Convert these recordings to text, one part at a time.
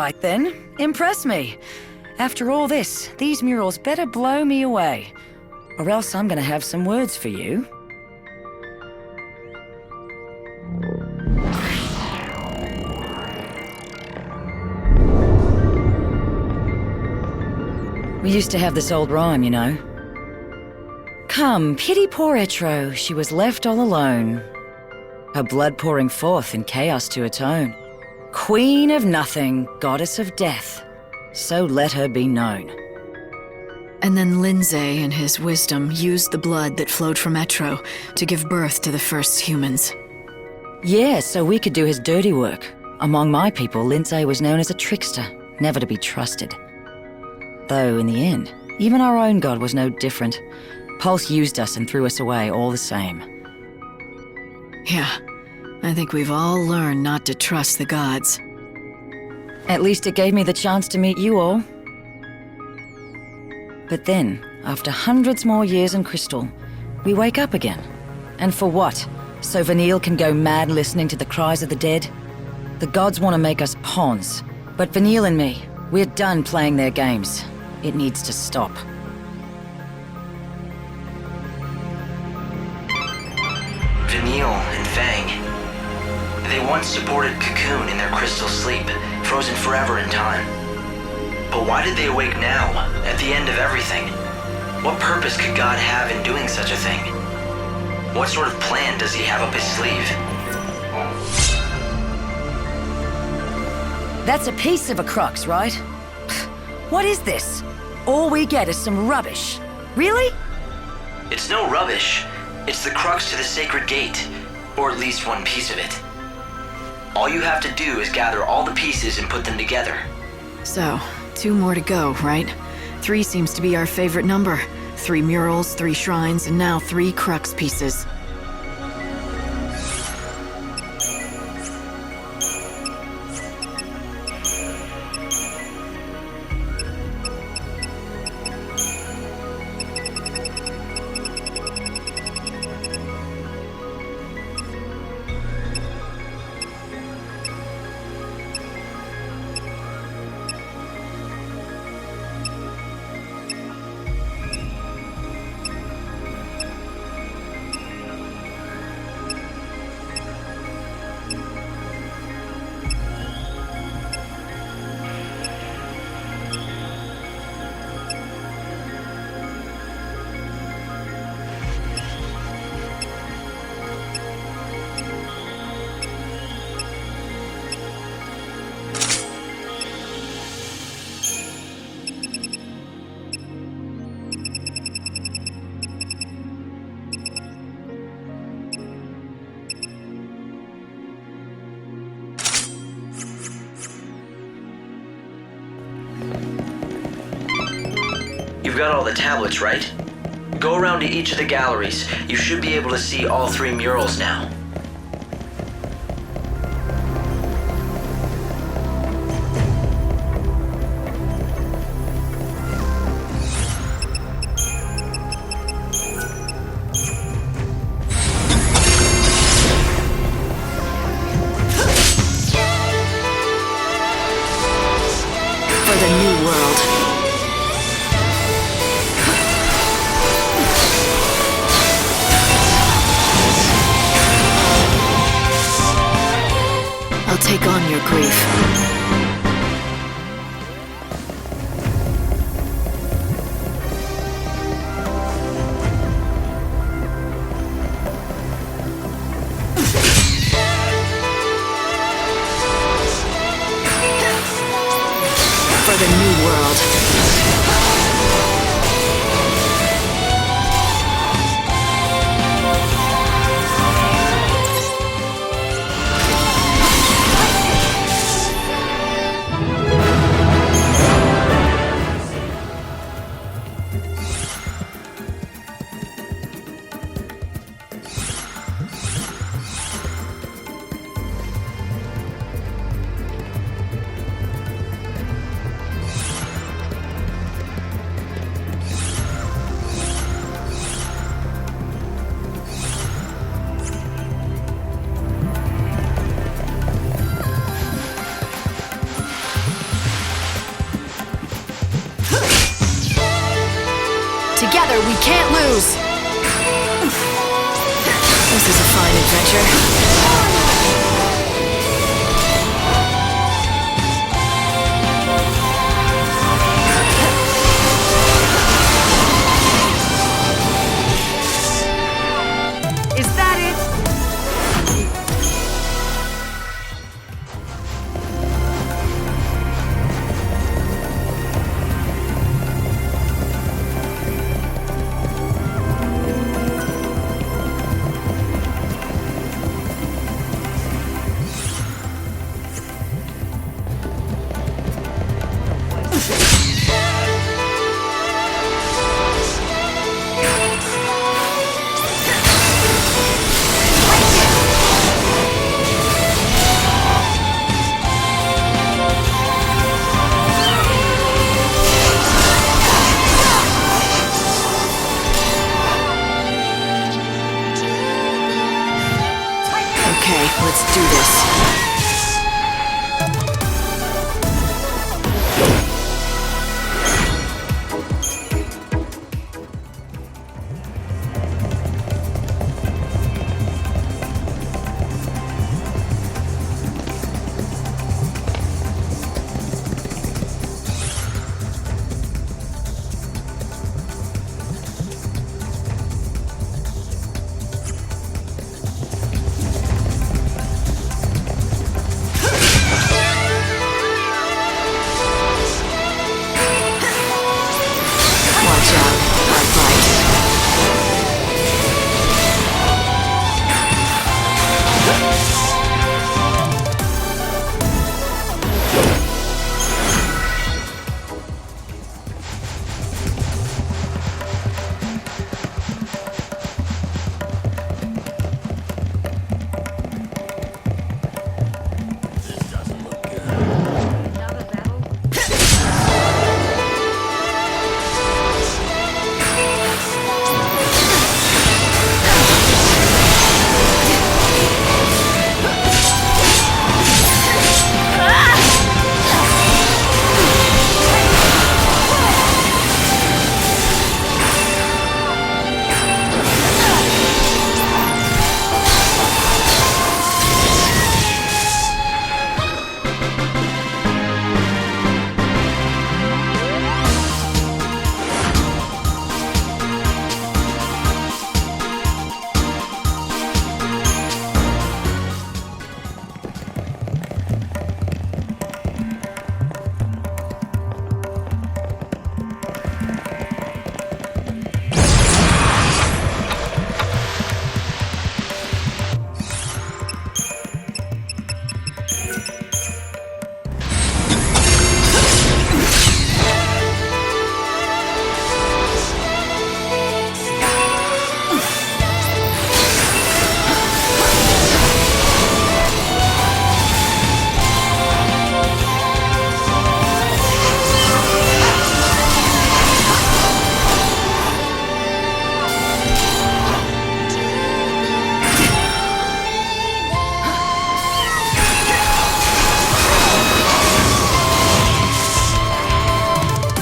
right then. Impress me. After all this, these murals better blow me away. Or else I'm gonna have some words for you. We used to have this old rhyme, you know. Come, pity poor Etro, she was left all alone. Her blood pouring forth in chaos to atone. Queen of nothing, goddess of death, so let her be known. And then Lindsay, in his wisdom, used the blood that flowed from Etro to give birth to the first humans. Yeah, so we could do his dirty work. Among my people, Lindsay was known as a trickster, never to be trusted. Though, in the end, even our own god was no different. Pulse used us and threw us away all the same. Yeah, I think we've all learned not to trust the gods. At least it gave me the chance to meet you all. But then, after hundreds more years in Crystal, we wake up again. And for what? So Vanille can go mad listening to the cries of the dead? The gods want to make us pawns. But Vanille and me, we're done playing their games. It needs to stop. Vanille and Fang. They once supported Cocoon in their crystal sleep, frozen forever in time. But why did they awake now, at the end of everything? What purpose could God have in doing such a thing? What sort of plan does he have up his sleeve? That's a piece of a crux, right? What is this? All we get is some rubbish. Really? It's no rubbish. It's the crux to the sacred gate, or at least one piece of it. All you have to do is gather all the pieces and put them together. So, 2 more to go, right? 3 seems to be our favorite number. 3 murals, 3 shrines, and now 3 crux pieces. You've got all the tablets, right? Go around to each of the galleries. You should be able to see all 3 murals now. For the new world. I'll take on your grief. For the new world. Together, we can't lose! This is a fine adventure. Is that it? Okay, let's do this.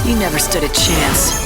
You never stood a chance.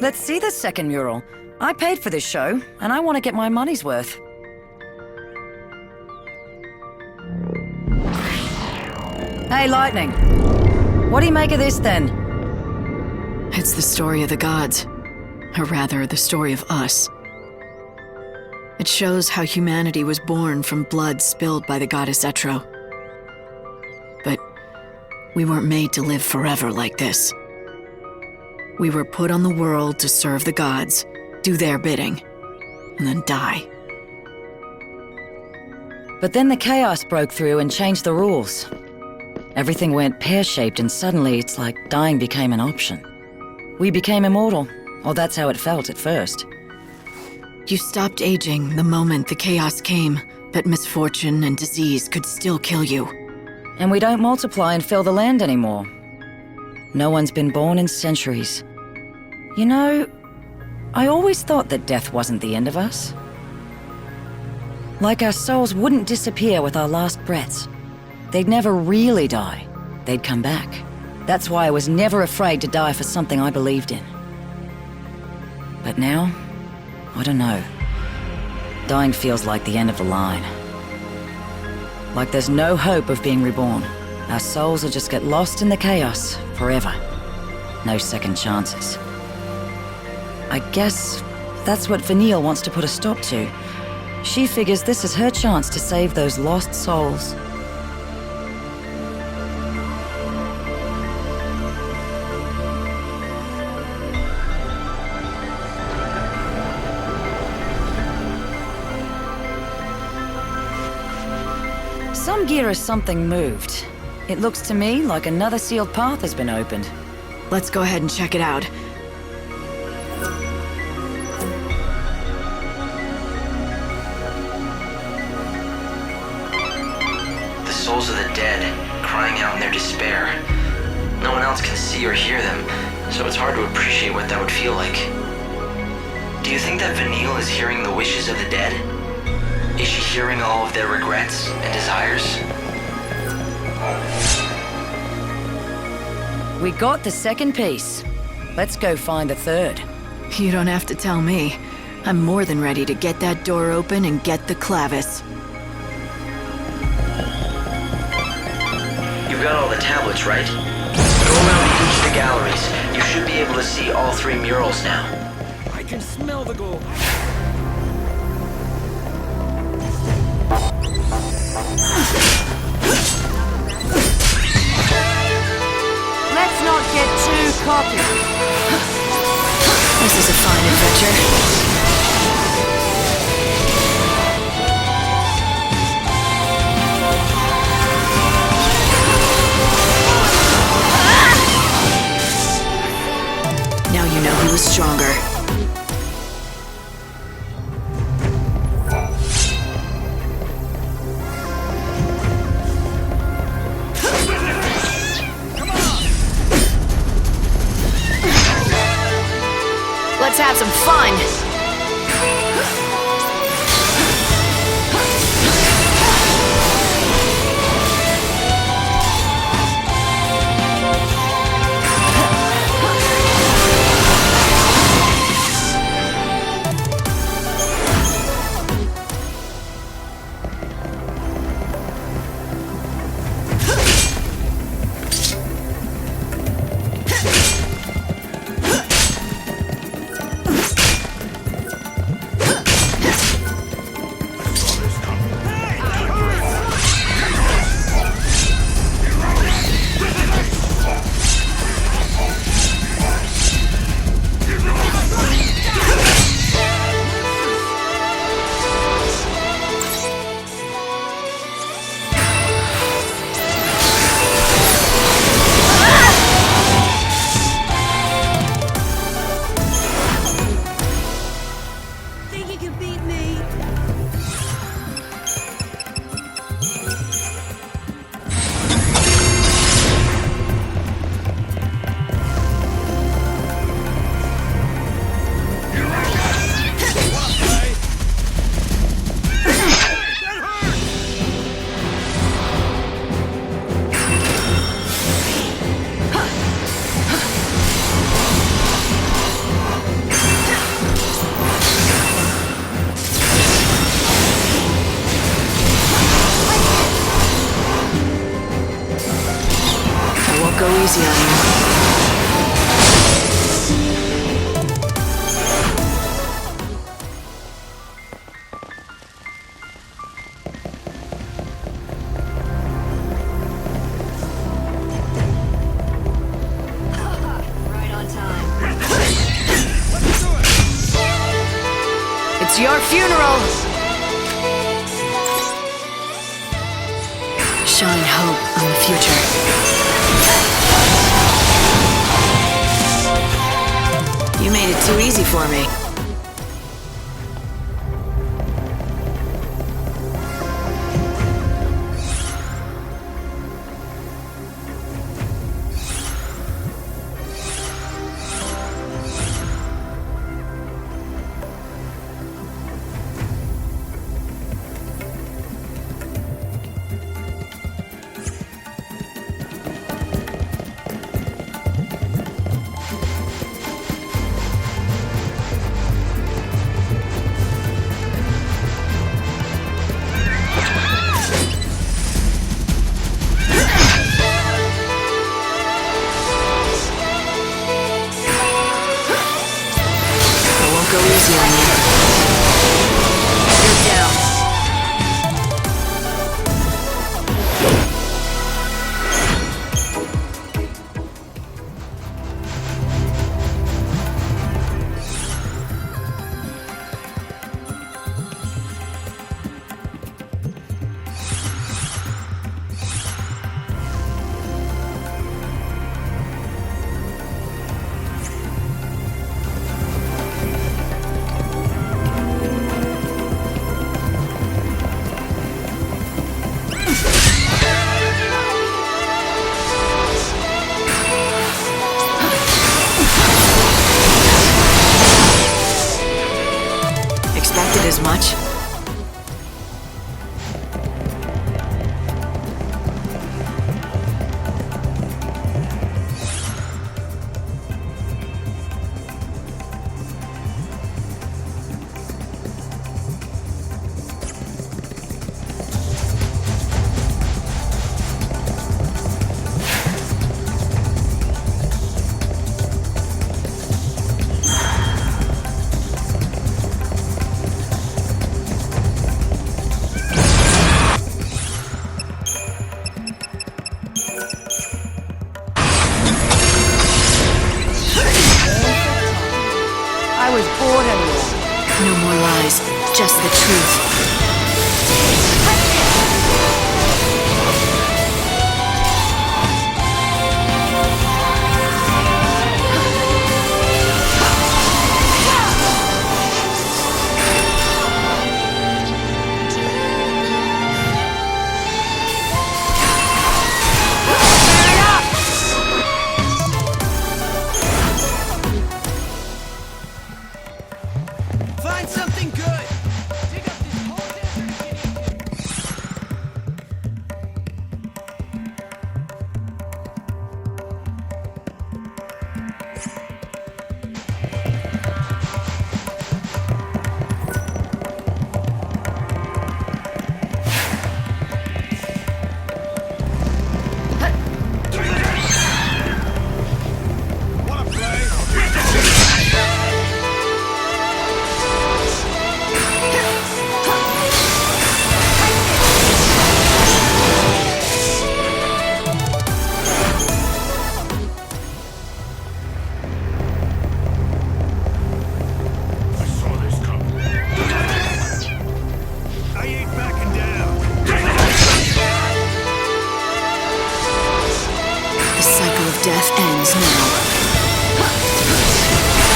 Let's see the second mural. I paid for this show, and I want to get my money's worth. Hey, Lightning. What do you make of this, then? It's the story of the gods. Or rather, the story of us. It shows how humanity was born from blood spilled by the goddess Etro. But we weren't made to live forever like this. We were put on the world to serve the gods, do their bidding, and then die. But then the chaos broke through and changed the rules. Everything went pear-shaped, and suddenly it's like dying became an option. We became immortal, or that's how it felt at first. You stopped aging the moment the chaos came, but misfortune and disease could still kill you. And we don't multiply and fill the land anymore. No one's been born in centuries. You know, I always thought that death wasn't the end of us. Like our souls wouldn't disappear with our last breaths. They'd never really die. They'd come back. That's why I was never afraid to die for something I believed in. But now, I don't know. Dying feels like the end of the line. Like there's no hope of being reborn. Our souls will just get lost in the chaos forever. No second chances. I guess that's what Vanille wants to put a stop to. She figures this is her chance to save those lost souls. Some gear or something moved. It looks to me like another sealed path has been opened. Let's go ahead and check it out. The souls of the dead, crying out in their despair. No one else can see or hear them, so it's hard to appreciate what that would feel like. Do you think that Vanille is hearing the wishes of the dead? Is she hearing all of their regrets and desires? We got the second piece. Let's go find the third. You don't have to tell me. I'm more than ready to get that door open and get the Clavis. You've got all the tablets, right? Go around each of the galleries. You should be able to see all three murals now. I can smell the gold. Let's not get too cocky. This is a fine adventure. Now you know who was stronger. Let's have some fun! easy on you. Right on time. It's your funeral! Shine hope on the future. You made it too easy for me. Go easy on you. You're down. Expected as much? I was bored anyway. No more lies, just the truth. Find something good! Dig up this whole desert and get in here. Wanna play? I saw this coming. I ain't backing down. The cycle of death ends now.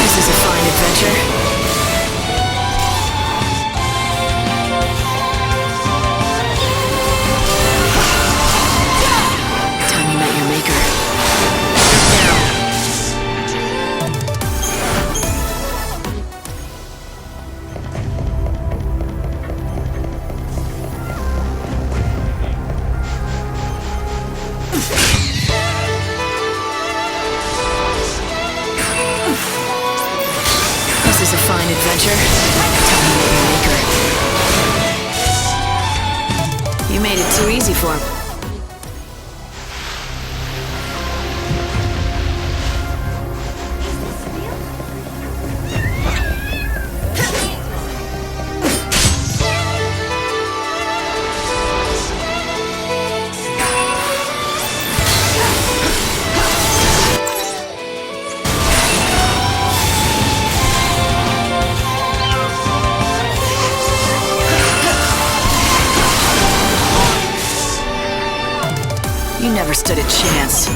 This is a fine adventure. Time you met your maker. This is a fine adventure. Tell me what your maker. You made it too easy for him. never stood a chance.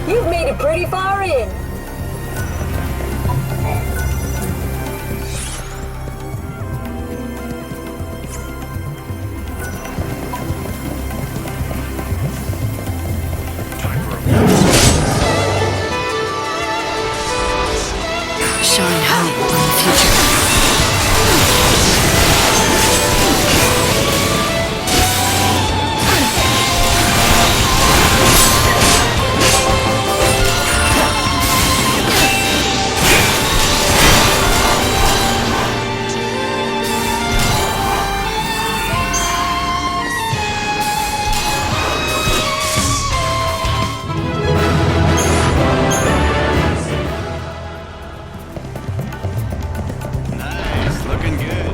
You've made it pretty far in. Shine hope on the future. Nice, looking good.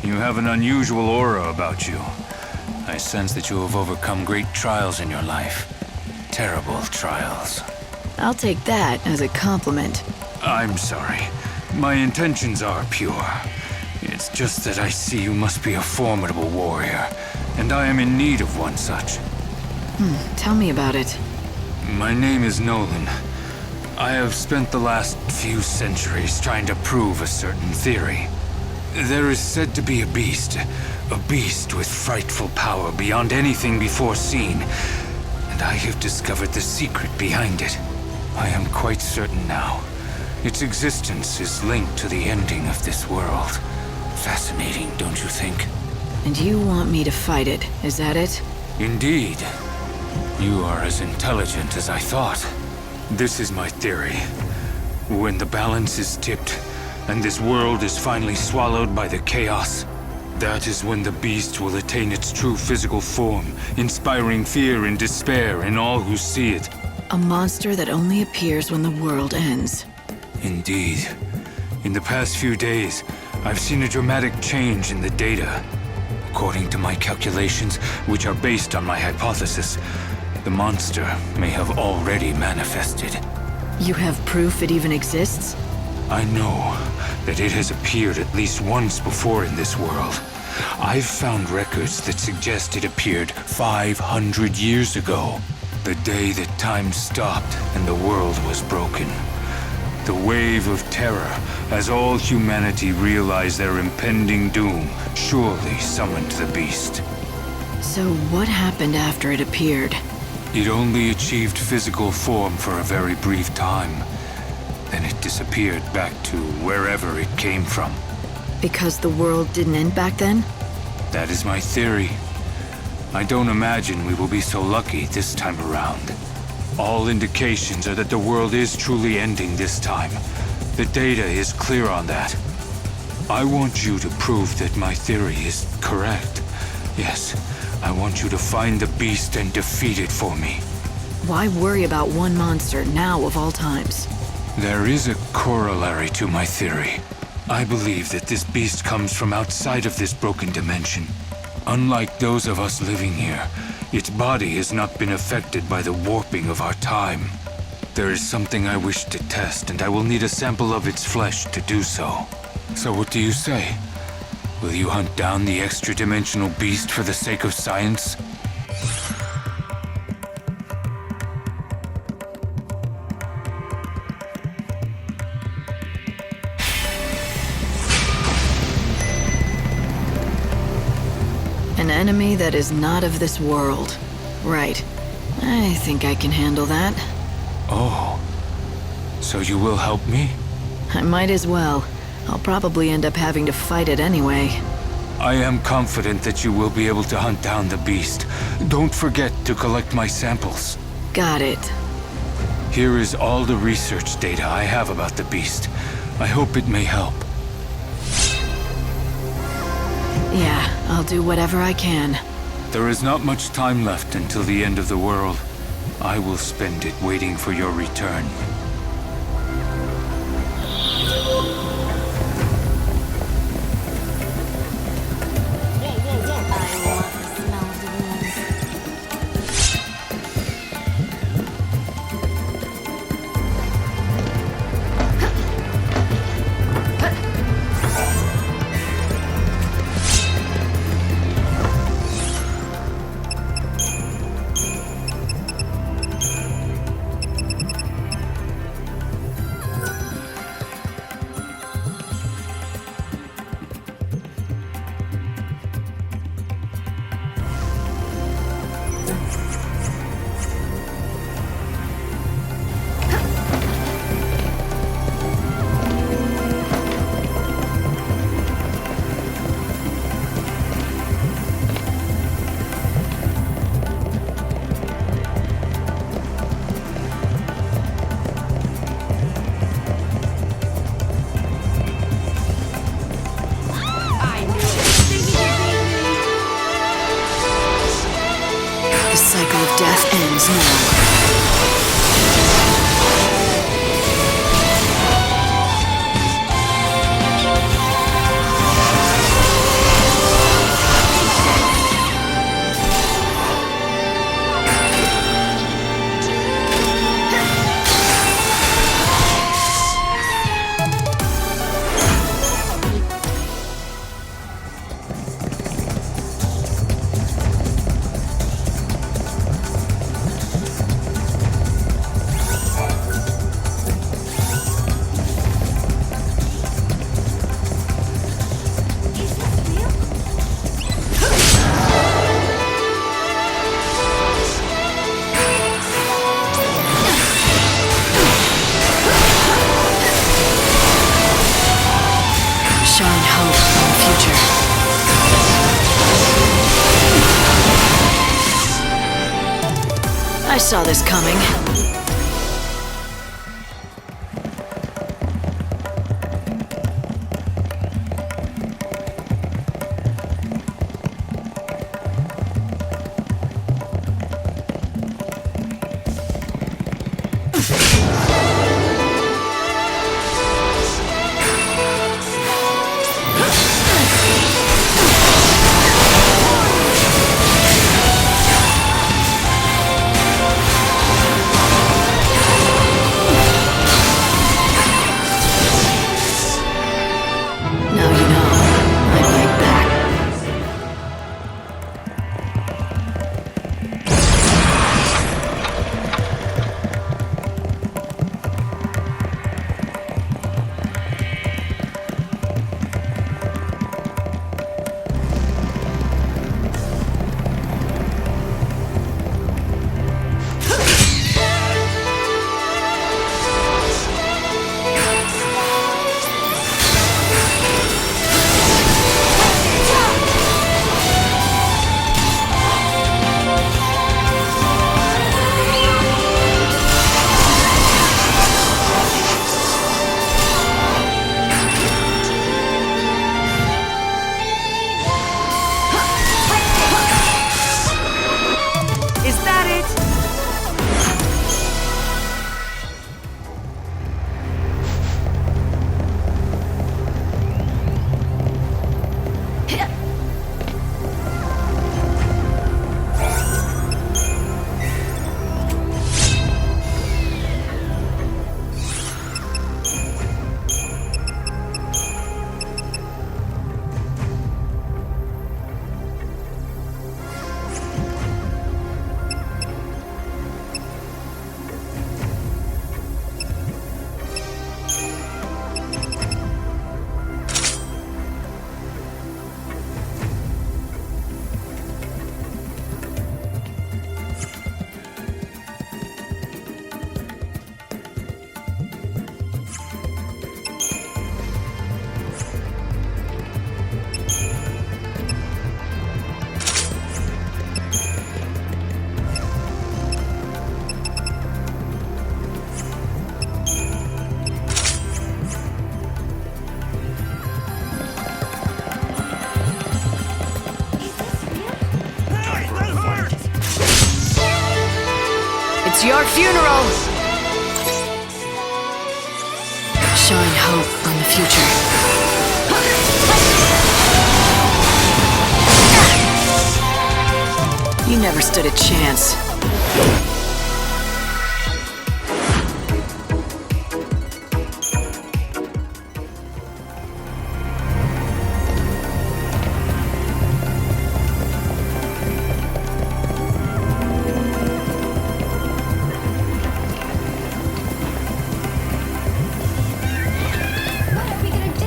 You have an unusual aura about you. I sense that you have overcome great trials in your life. Terrible trials. I'll take that as a compliment. I'm sorry. My intentions are pure. It's just that I see you must be a formidable warrior, and I am in need of one such. Tell me about it. My name is Nolan. I have spent the last few centuries trying to prove a certain theory. There is said to be a beast with frightful power beyond anything before seen, and I have discovered the secret behind it. I am quite certain now. Its existence is linked to the ending of this world. Fascinating, don't you think? And you want me to fight it, is that it? Indeed. You are as intelligent as I thought. This is my theory. When the balance is tipped, and this world is finally swallowed by the chaos, that is when the beast will attain its true physical form, inspiring fear and despair in all who see it. A monster that only appears when the world ends. Indeed. In the past few days, I've seen a dramatic change in the data. According to my calculations, which are based on my hypothesis, the monster may have already manifested. You have proof it even exists? I know that it has appeared at least once before in this world. I've found records that suggest it appeared 500 years ago, the day that time stopped and the world was broken. The wave of terror, as all humanity realized their impending doom, surely summoned the beast. So what happened after it appeared? It only achieved physical form for a very brief time. Then it disappeared back to wherever it came from. Because the world didn't end back then? That is my theory. I don't imagine we will be so lucky this time around. All indications are that the world is truly ending this time. The data is clear on that. I want you to prove that my theory is correct. Yes, I want you to find the beast and defeat it for me. Why worry about one monster now of all times? There is a corollary to my theory. I believe that this beast comes from outside of this broken dimension. Unlike those of us living here, its body has not been affected by the warping of our time. There is something I wish to test, and I will need a sample of its flesh to do so. So what do you say? Will you hunt down the extra-dimensional beast for the sake of science? An enemy that is not of this world. Right. I think I can handle that. Oh. So you will help me? I might as well. I'll probably end up having to fight it anyway. I am confident that you will be able to hunt down the beast. Don't forget to collect my samples. Got it. Here is all the research data I have about the beast. I hope it may help. Yeah, I'll do whatever I can. There is not much time left until the end of the world. I will spend it waiting for your return. The cycle of death ends now. Showing hope in the future. I saw this coming. your funeral! Shine hope on the future. You never stood a chance. What are we gonna do?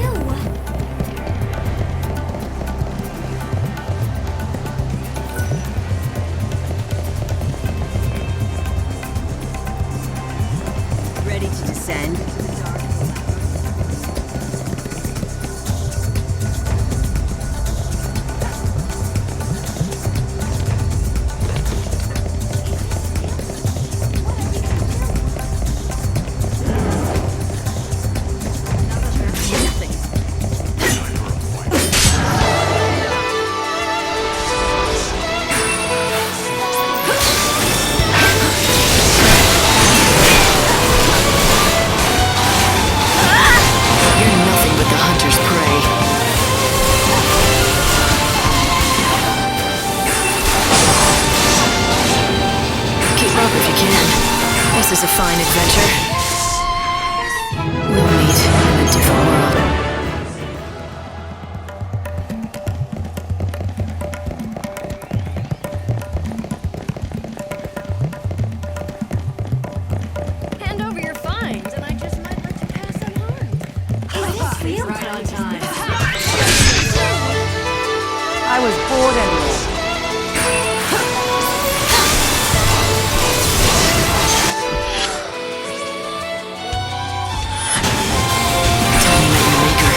Ready to descend? You're nothing but the hunter's prey. Keep up if you can. This is a fine adventure. We'll meet in a different world. Hand over your fines, and I just might let you pass unharmed. This feels right on time. I was bored anyway. Tell me about your maker.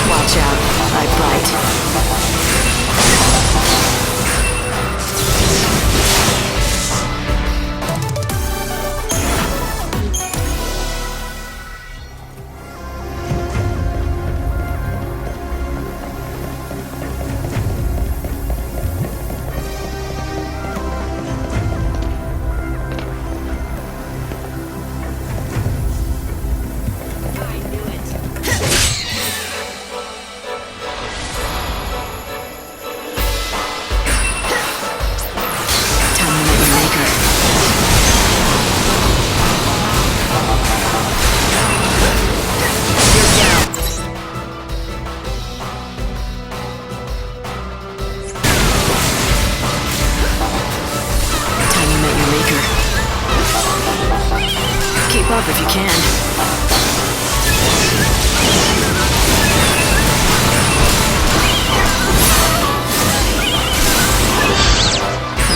Watch out, I bite. Time to meet your maker. You're down. Time to meet your maker. Keep up if you can.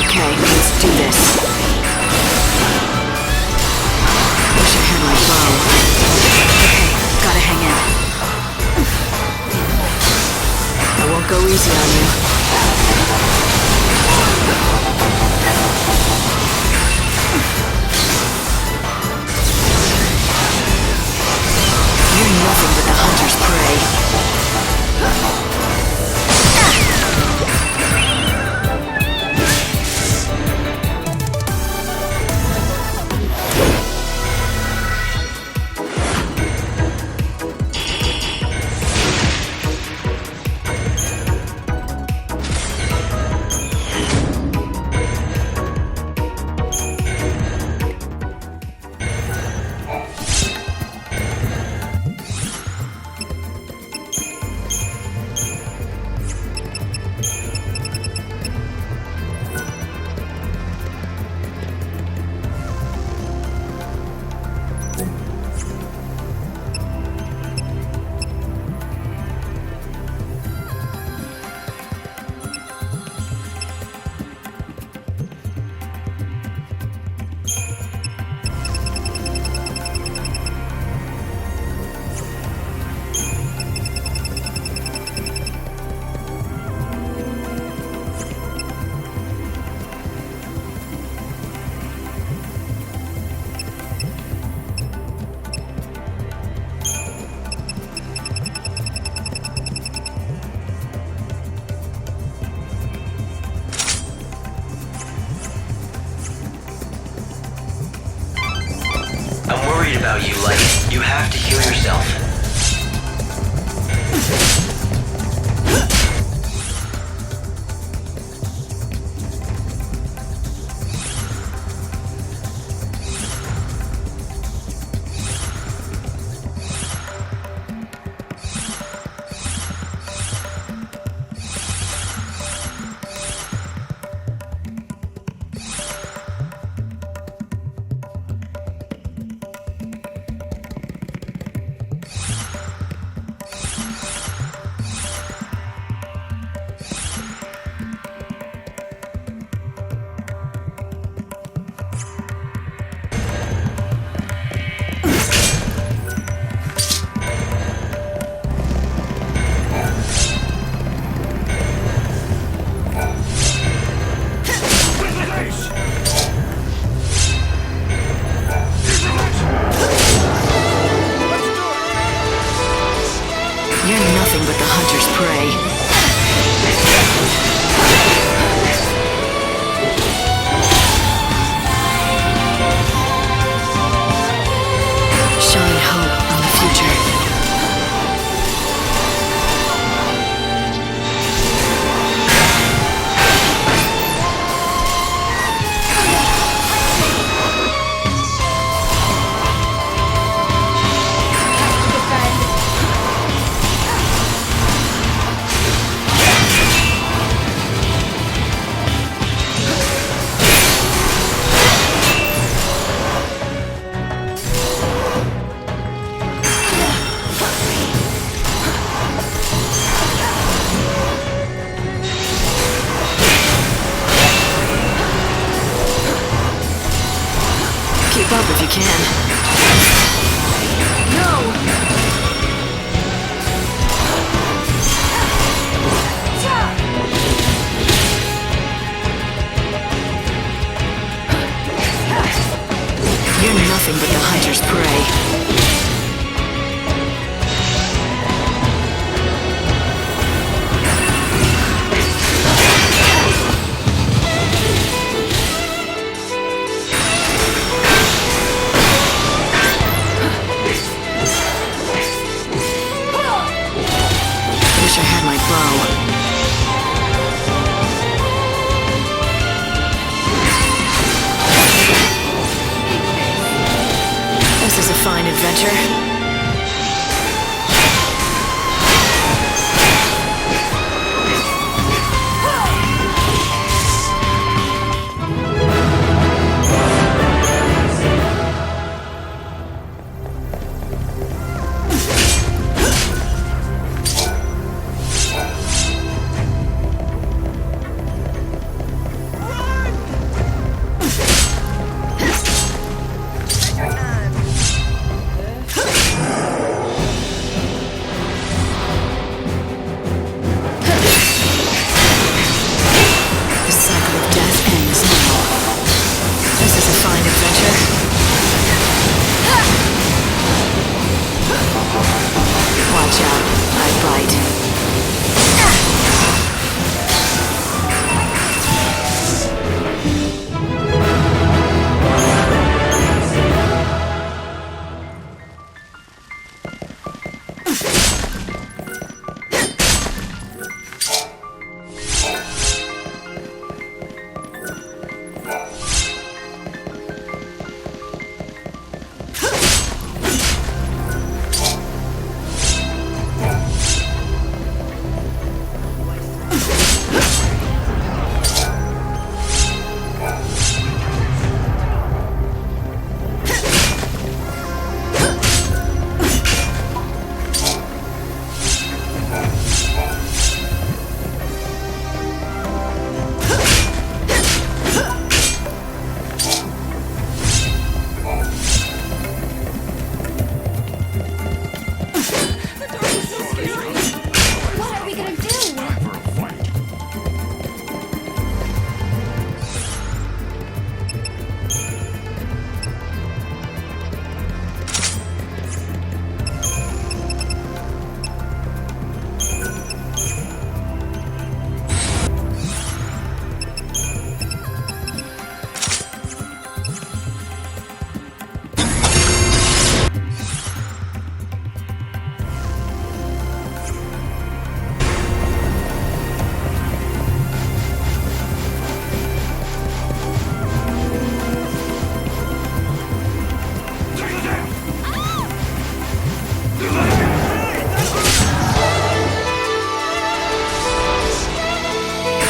Okay, let's do this. Wish I had my bow. Okay, gotta hang in. I won't go easy on you. You're nothing but the hunter's prey. about you, Light. You have to heal yourself. You're nothing but the hunter's prey. Shine hope on the future. Keep up if you can. You're nothing but the hunter's prey. Wish I had my bow. This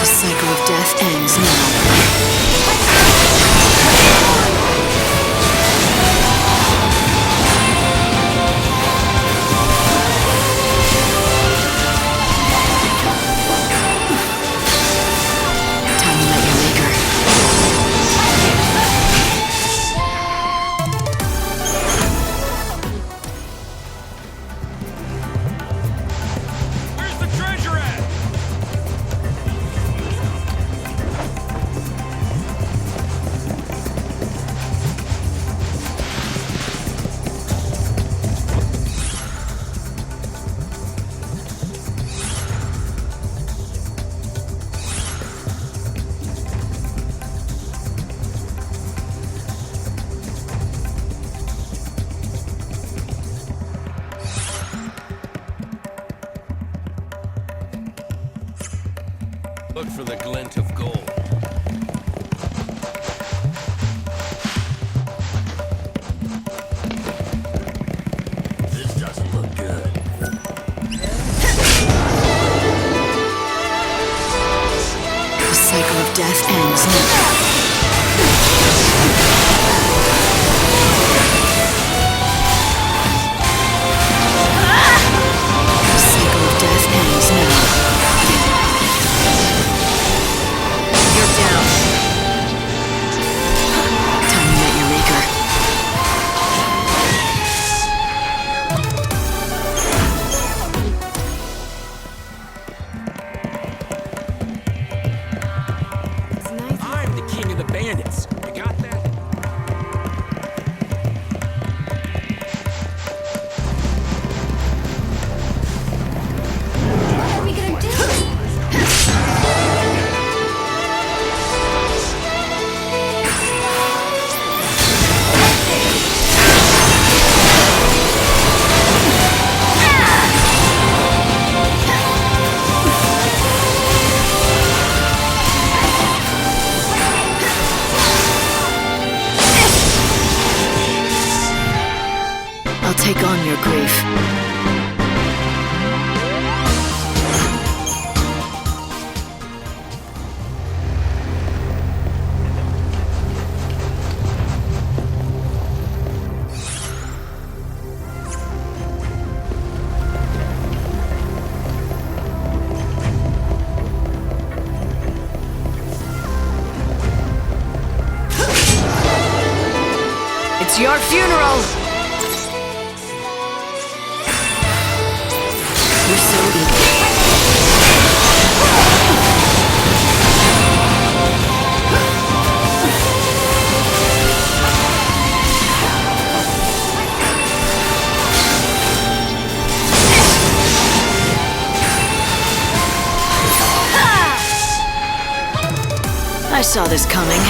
The cycle of death ends now. Time to let your maker. Where's the treasure at? Look for the glint of gold. This doesn't look good. The cycle of death ends now. The cycle of death ends now. You're down. Time to meet your maker. I'm the king of the bandits. You got that? What are we gonna do? I'll take on your grief. It's your funeral! You're so eager. I saw this coming.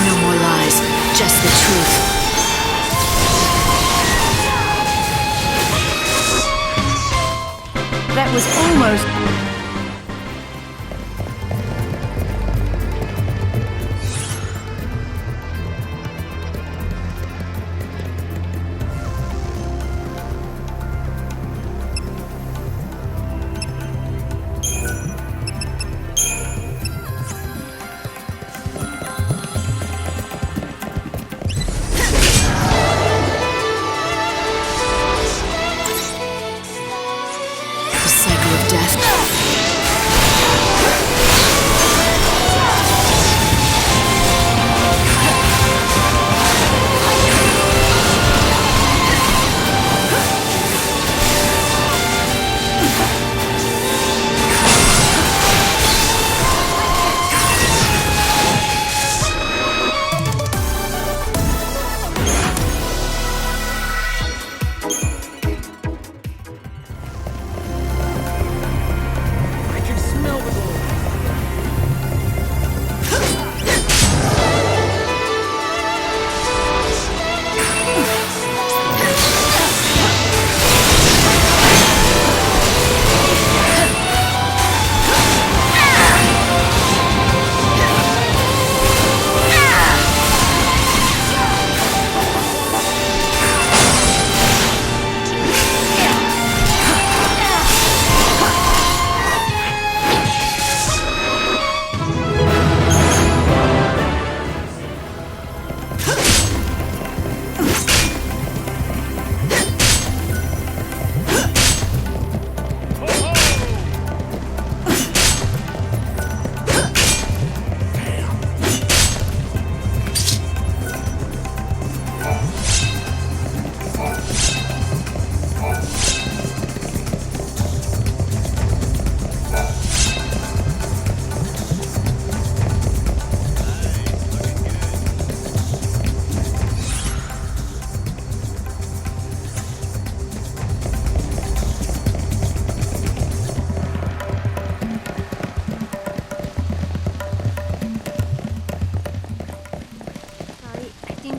No more lies, just the truth. That was almost... The cycle of death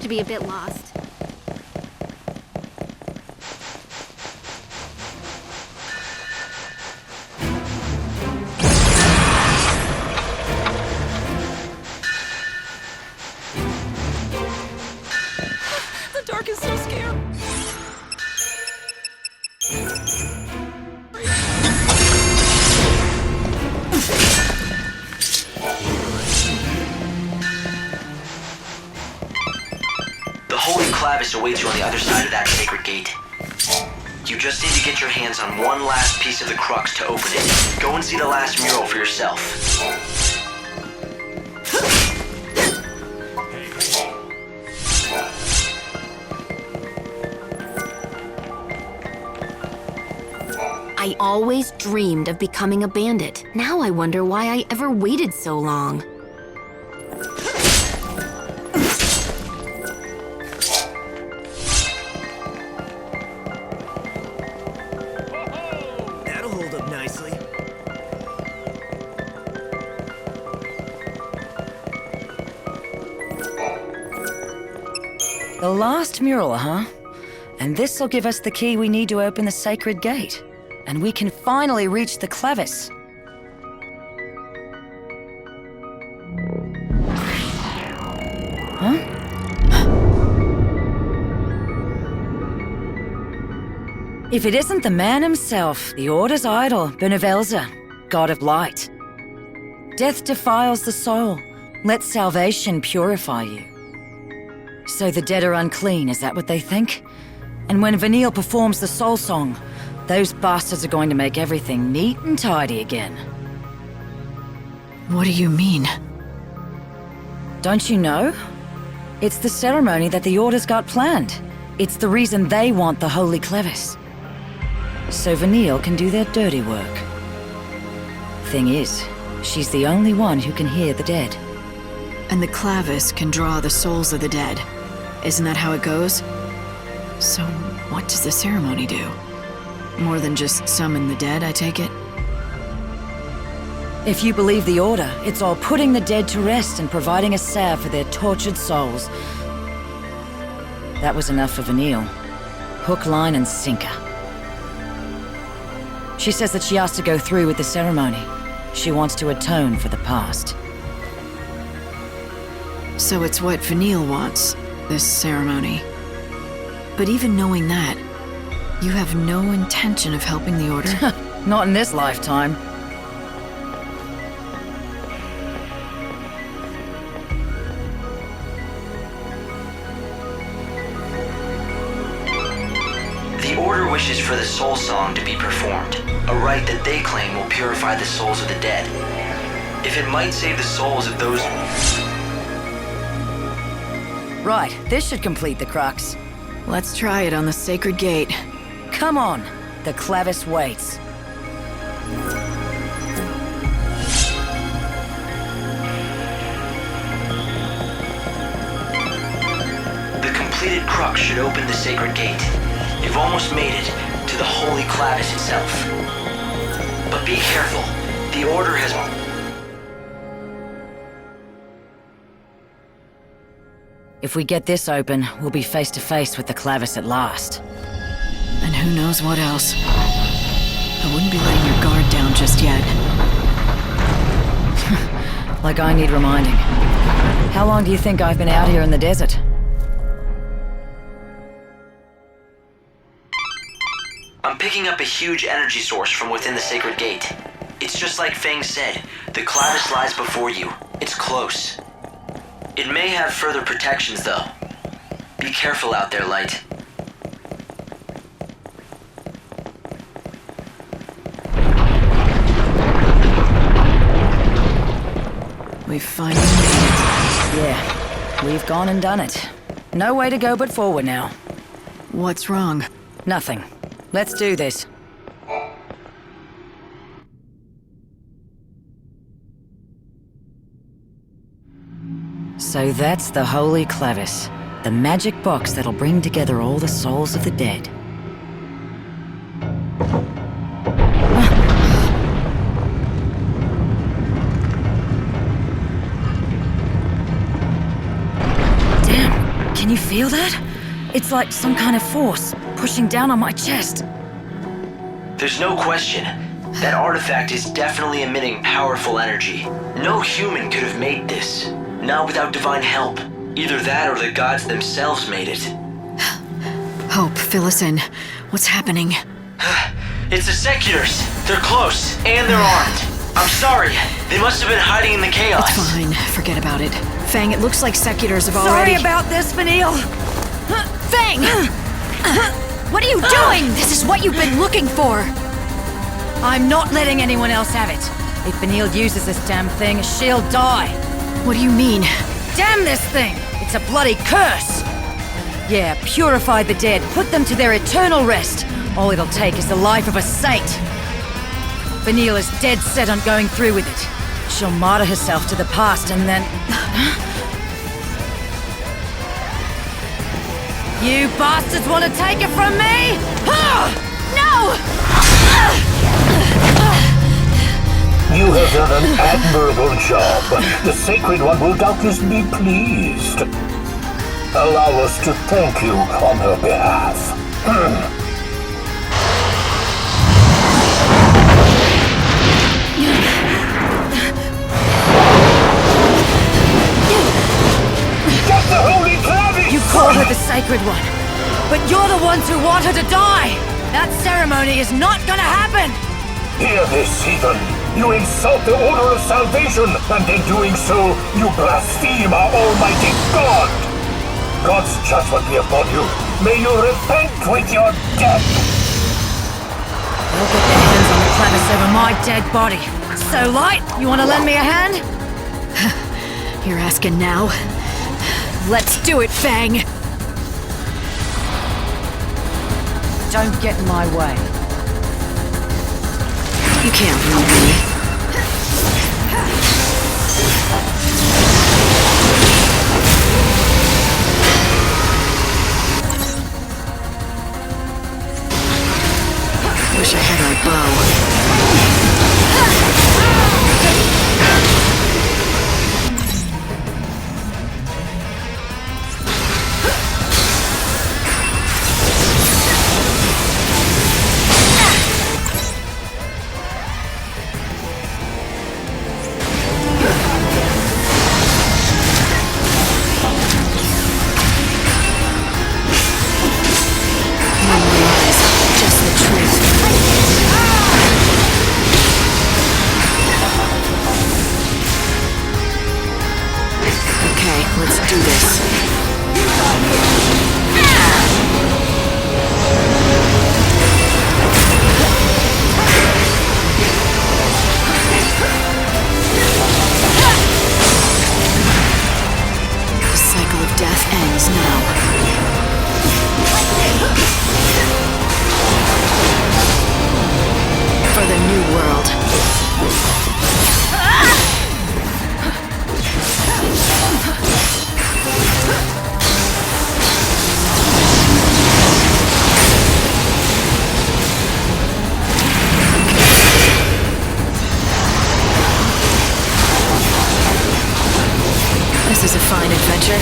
to be a bit lost. The dark is so scary. The holy Clavis awaits you on the other side of that sacred gate. You just need to get your hands on one last piece of the crux to open it. Go and see the last mural for yourself. I always dreamed of becoming a bandit. Now I wonder why I ever waited so long. That'll hold up nicely. The last mural, huh? And this'll give us the key we need to open the sacred gate. And we can finally reach the Clavis. Huh? If it isn't the man himself, the Order's idol, Benevelza, god of light. Death defiles the soul. Let salvation purify you. So the dead are unclean, is that what they think? And when Vanille performs the soul song, those bastards are going to make everything neat and tidy again. What do you mean? Don't you know? It's the ceremony that the Order's got planned. It's the reason they want the Holy Clavis. So Vanille can do their dirty work. Thing is, she's the only one who can hear the dead. And the Clavis can draw the souls of the dead. Isn't that how it goes? So, what does the ceremony do? More than just summon the dead, I take it? If you believe the Order, it's all putting the dead to rest and providing a salve for their tortured souls. That was enough for Vanille. Hook, line, and sinker. She says that she has to go through with the ceremony. She wants to atone for the past. So it's what Vanille wants, this ceremony. But even knowing that, you have no intention of helping the Order? Not in this lifetime. The Order wishes for the soul song to be performed, a rite that they claim will purify the souls of the dead. If it might save the souls of those... Right, this should complete the crux. Let's try it on the sacred gate. Come on, the Clavis waits. The completed crux should open the sacred gate. You've almost made it to the holy Clavis itself. But be careful, the Order has... If we get this open, we'll be face to face with the Clavis at last. And who knows what else. I wouldn't be letting your guard down just yet. Like I need reminding. How long do you think I've been out here in the desert? I'm picking up a huge energy source from within the sacred gate. It's just like Fang said, the Clavis lies before you. It's close. It may have further protections, though. Be careful out there, Light. We've finally made it. Yeah, we've gone and done it. No way to go but forward now. What's wrong? Nothing. Let's do this. So that's the Holy Clavis, the magic box that'll bring together all the souls of the dead. Damn, can you feel that? It's like some kind of force pushing down on my chest. There's no question. That artifact is definitely emitting powerful energy. No human could have made this. Not without divine help. Either that or the gods themselves made it. Hope, fill us in. What's happening? It's the Seculars. They're close, and they're armed. I'm sorry. They must have been hiding in the chaos. It's fine. Forget about it. Fang, it looks like Seculars have already... Sorry about this, Vanille. Fang! What are you doing? This is what you've been looking for! I'm not letting anyone else have it. If Vanille uses this damn thing, she'll die. What do you mean? Damn this thing! It's a bloody curse! Yeah, purify the dead, put them to their eternal rest. All it'll take is the life of a saint. Vanille is dead set on going through with it. She'll martyr herself to the past and then... You bastards want to take it from me? No! You have done an admirable job. The Sacred One will doubtless be pleased. Allow us to thank you on her behalf. Get the Holy Clavis! You call her the Sacred One, but you're the ones who want her to die! That ceremony is not gonna happen! Hear this, heathen! You insult the Order of Salvation, and in doing so, you blaspheme our Almighty God! God's judgment be upon you. May you repent with your death! They'll get their hands on the Clavis over my dead body. So, Light, you want to lend me a hand? You're asking now? Let's do it, Fang! Don't get in my way. You can't rule me. Wish I had my bow. This is a fine adventure.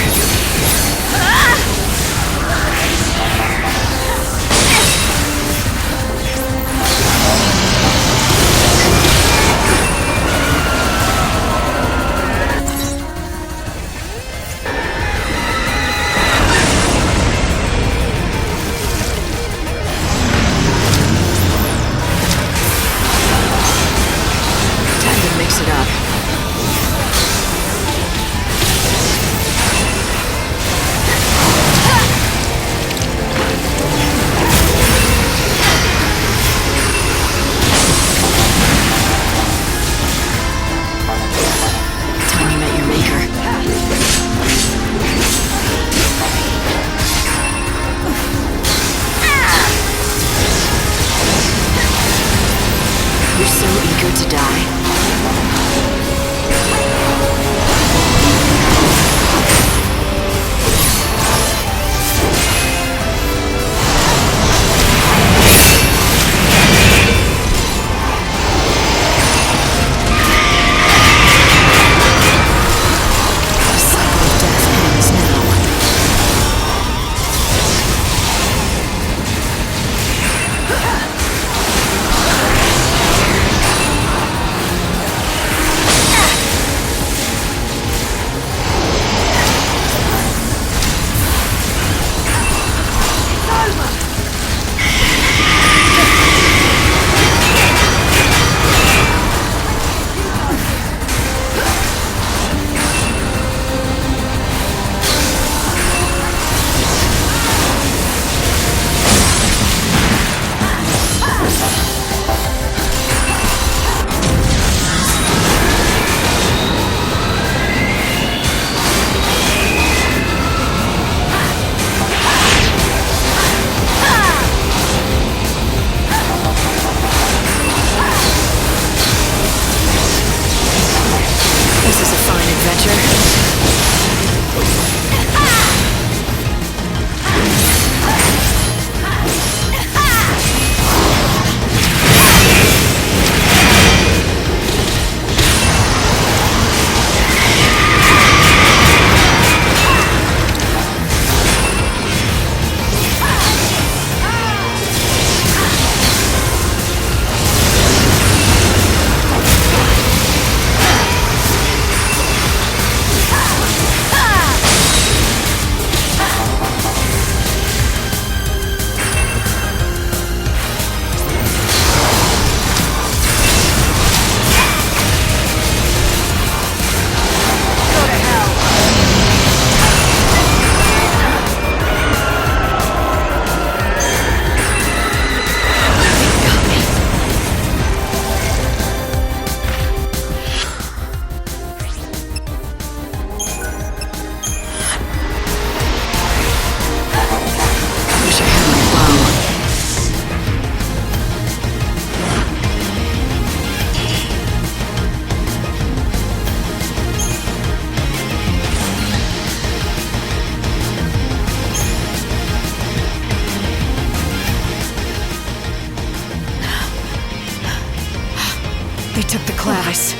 They took the Clavis.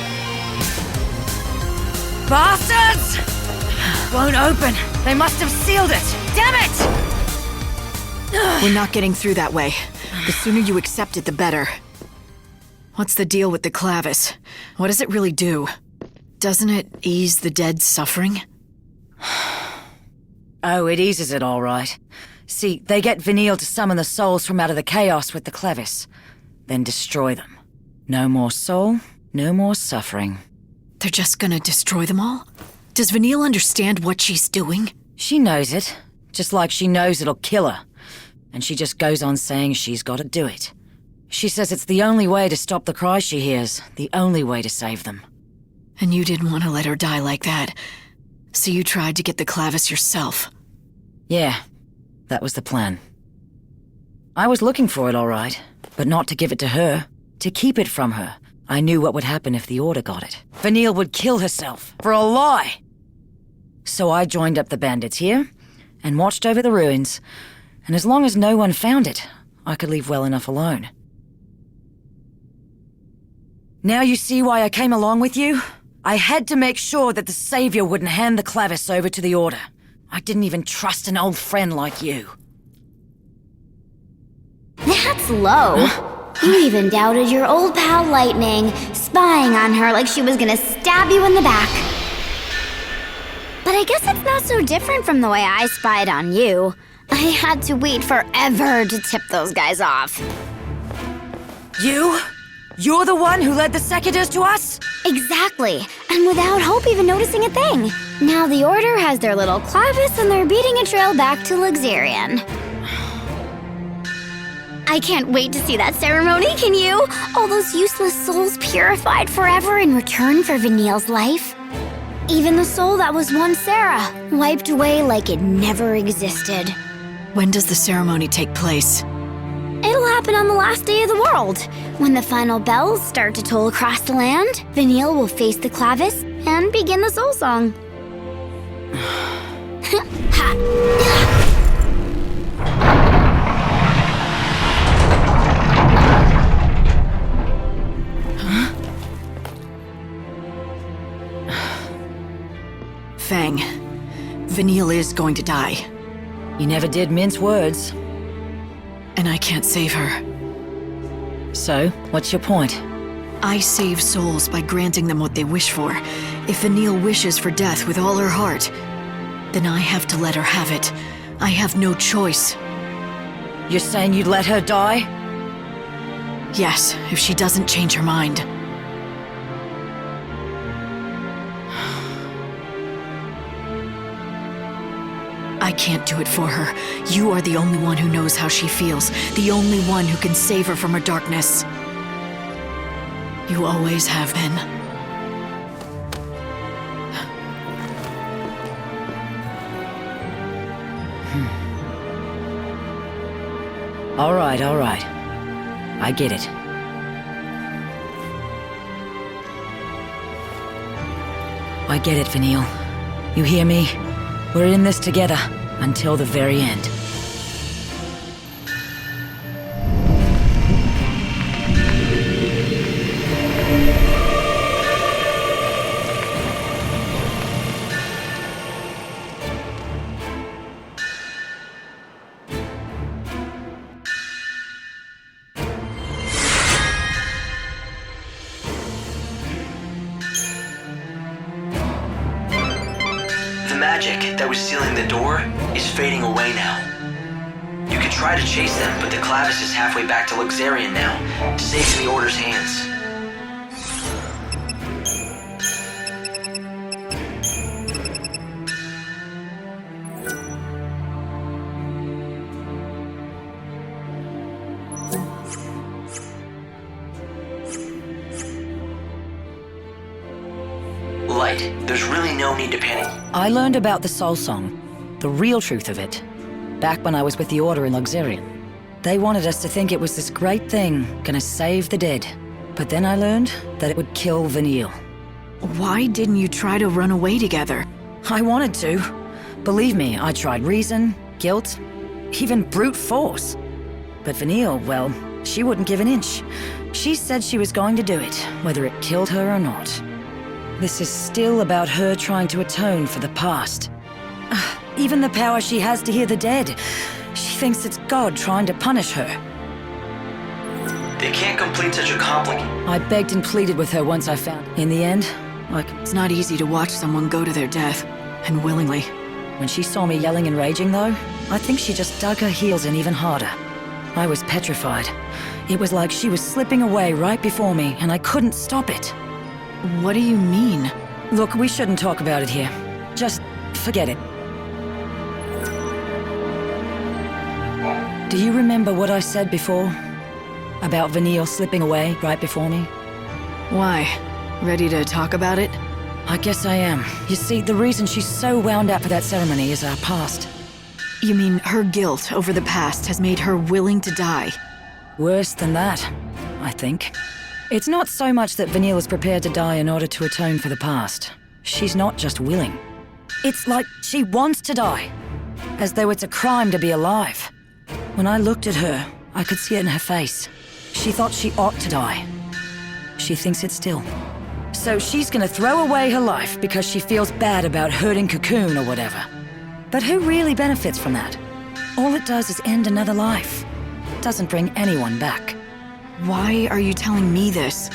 Bastards! Won't open. They must have sealed it. Damn it! We're not getting through that way. The sooner you accept it, the better. What's the deal with the Clavis? What does it really do? Doesn't it ease the dead's suffering? Oh, it eases it all right. See, they get Vanille to summon the souls from out of the chaos with the Clavis, then destroy them. No more soul, no more suffering. They're just gonna destroy them all? Does Vanille understand what she's doing? She knows it, just like she knows it'll kill her. And she just goes on saying she's gotta do it. She says it's the only way to stop the cries she hears, the only way to save them. And you didn't want to let her die like that. So you tried to get the Clavis yourself. Yeah, that was the plan. I was looking for it all right, but not to give it to her, to keep it from her. I knew what would happen if the Order got it. Vanille would kill herself, for a lie! So I joined up the bandits here, and watched over the ruins, and as long as no one found it, I could leave well enough alone. Now you see why I came along with you? I had to make sure that the Savior wouldn't hand the Clavis over to the Order. I didn't even trust an old friend like you. That's low. You even doubted your old pal Lightning, spying on her like she was gonna stab you in the back. But I guess it's not so different from the way I spied on you. I had to wait forever to tip those guys off. You? You're the one who led the Seconders to us? Exactly, and without Hope even noticing a thing. Now the Order has their little Clavis and they're beating a trail back to Luxarian. I can't wait to see that ceremony, can you? All those useless souls purified forever in return for Vanille's life. Even the soul that was once Sarah, wiped away like it never existed. When does the ceremony take place? It'll happen on the last day of the world. When the final bells start to toll across the land, Vanille will face the Clavis and begin the soul song. Fang, Vanille is going to die. You never did mince words. And I can't save her. So, what's your point? I save souls by granting them what they wish for. If Vanille wishes for death with all her heart, then I have to let her have it. I have no choice. You're saying you'd let her die? Yes, if she doesn't change her mind. I can't do it for her. You are the only one who knows how she feels, the only one who can save her from her darkness. You always have been. All right. I get it. I get it, Vanille. You hear me? We're in this together, until the very end. The magic that was sealing the door is fading away now. You can try to chase them, but the Clavis is halfway back to Luxarian now, safe in the Order's hands. Light, there's really no need to panic. I learned about the Soul Song, the real truth of it, back when I was with the Order in Luxarian. They wanted us to think it was this great thing, gonna save the dead. But then I learned that it would kill Vanille. Why didn't you try to run away together? I wanted to. Believe me, I tried reason, guilt, even brute force. But Vanille, well, She wouldn't give an inch. She said she was going to do it, whether it killed her or not. This is still about her trying to atone for the past. Even the power she has to hear the dead, she thinks it's God trying to punish her. They can't complete such a complicated... I begged and pleaded with her once I found. In the end, It's not easy to watch someone go to their death, and willingly. When she saw me yelling and raging, though, I think she just dug her heels in even harder. I was petrified. It was like she was slipping away right before me, and I couldn't stop it. What do you mean? Look, we shouldn't talk about it here. Just forget it. Do you remember what I said before? About Vanille slipping away right before me? Why? Ready to talk about it? I guess I am. You see, the reason she's so wound up for that ceremony is our past. You mean her guilt over the past has made her willing to die? Worse than that, I think. It's not so much that Vanille is prepared to die in order to atone for the past. She's not just willing. It's like she wants to die. As though it's a crime to be alive. When I looked at her, I could see it in her face. She thought she ought to die. She thinks it still. So she's gonna throw away her life because she feels bad about hurting Cocoon or whatever. But who really benefits from that? All it does is end another life. It doesn't bring anyone back. Why are you telling me this?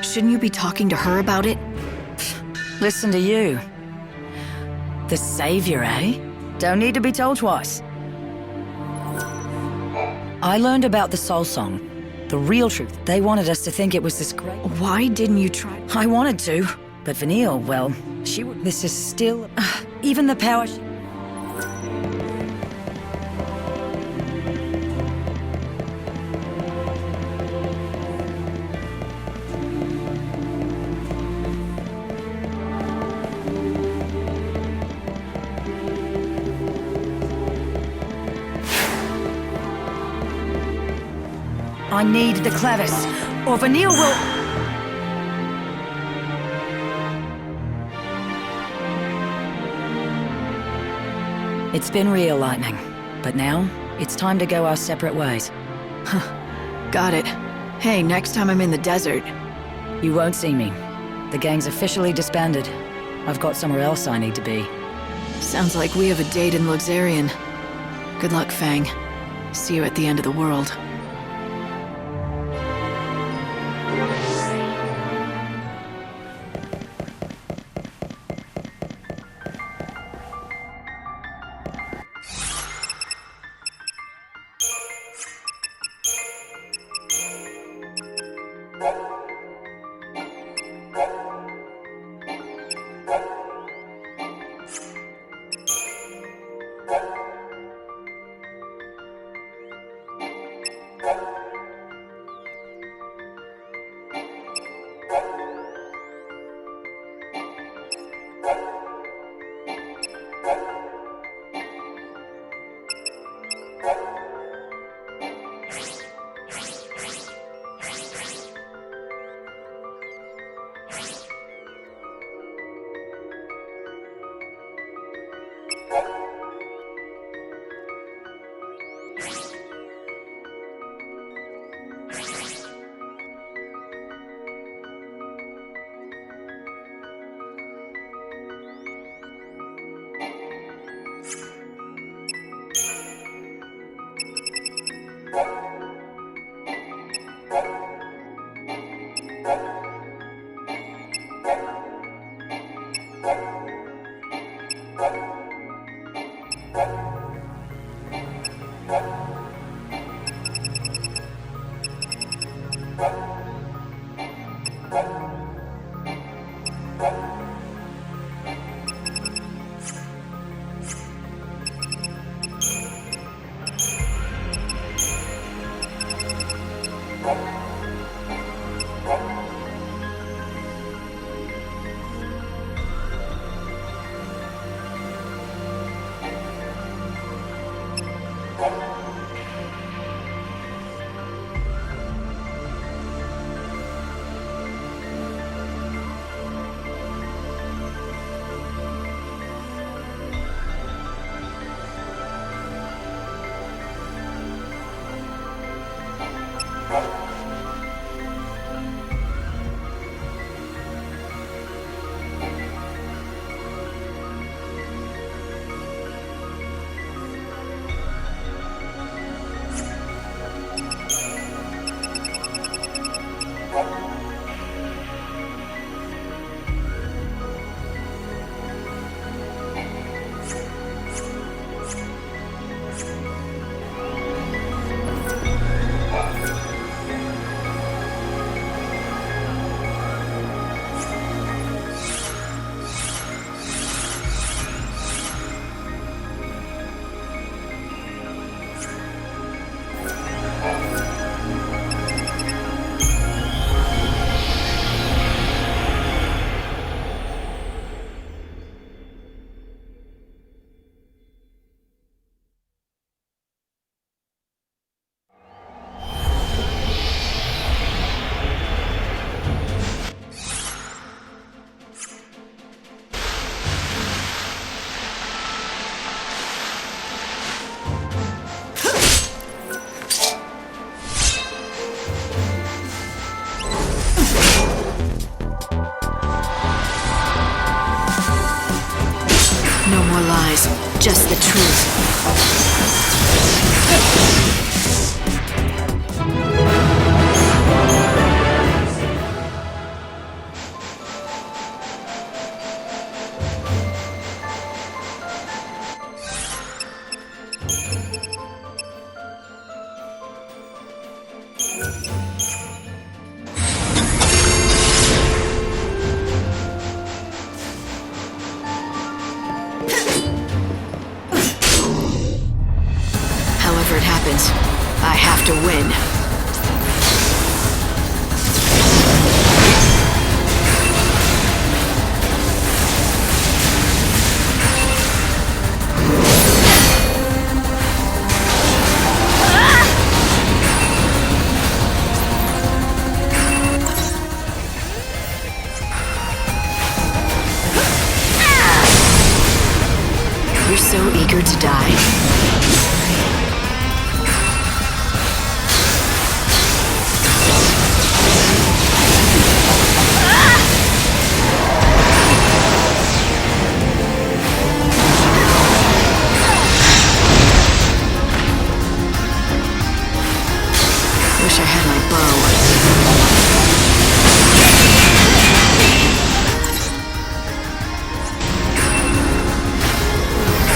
Shouldn't you be talking to her about it? Listen to you. The savior, eh? Don't need to be told twice. I learned about the soul song. The real truth. They wanted us to think it was this great... Why didn't you try? I wanted to, but Vanille, well, she would... This is still... even the power... I need the Clavis, or Vanille will... It's been real, Lightning. But now, it's time to go our separate ways. Got it. Hey, next time I'm in the desert... You won't see me. The gang's officially disbanded. I've got somewhere else I need to be. Sounds like we have a date in Luxarian. Good luck, Fang. See you at the end of the world. lies, just the truth. However it happens, I have to win. You're so eager to die. Wish I had my bow.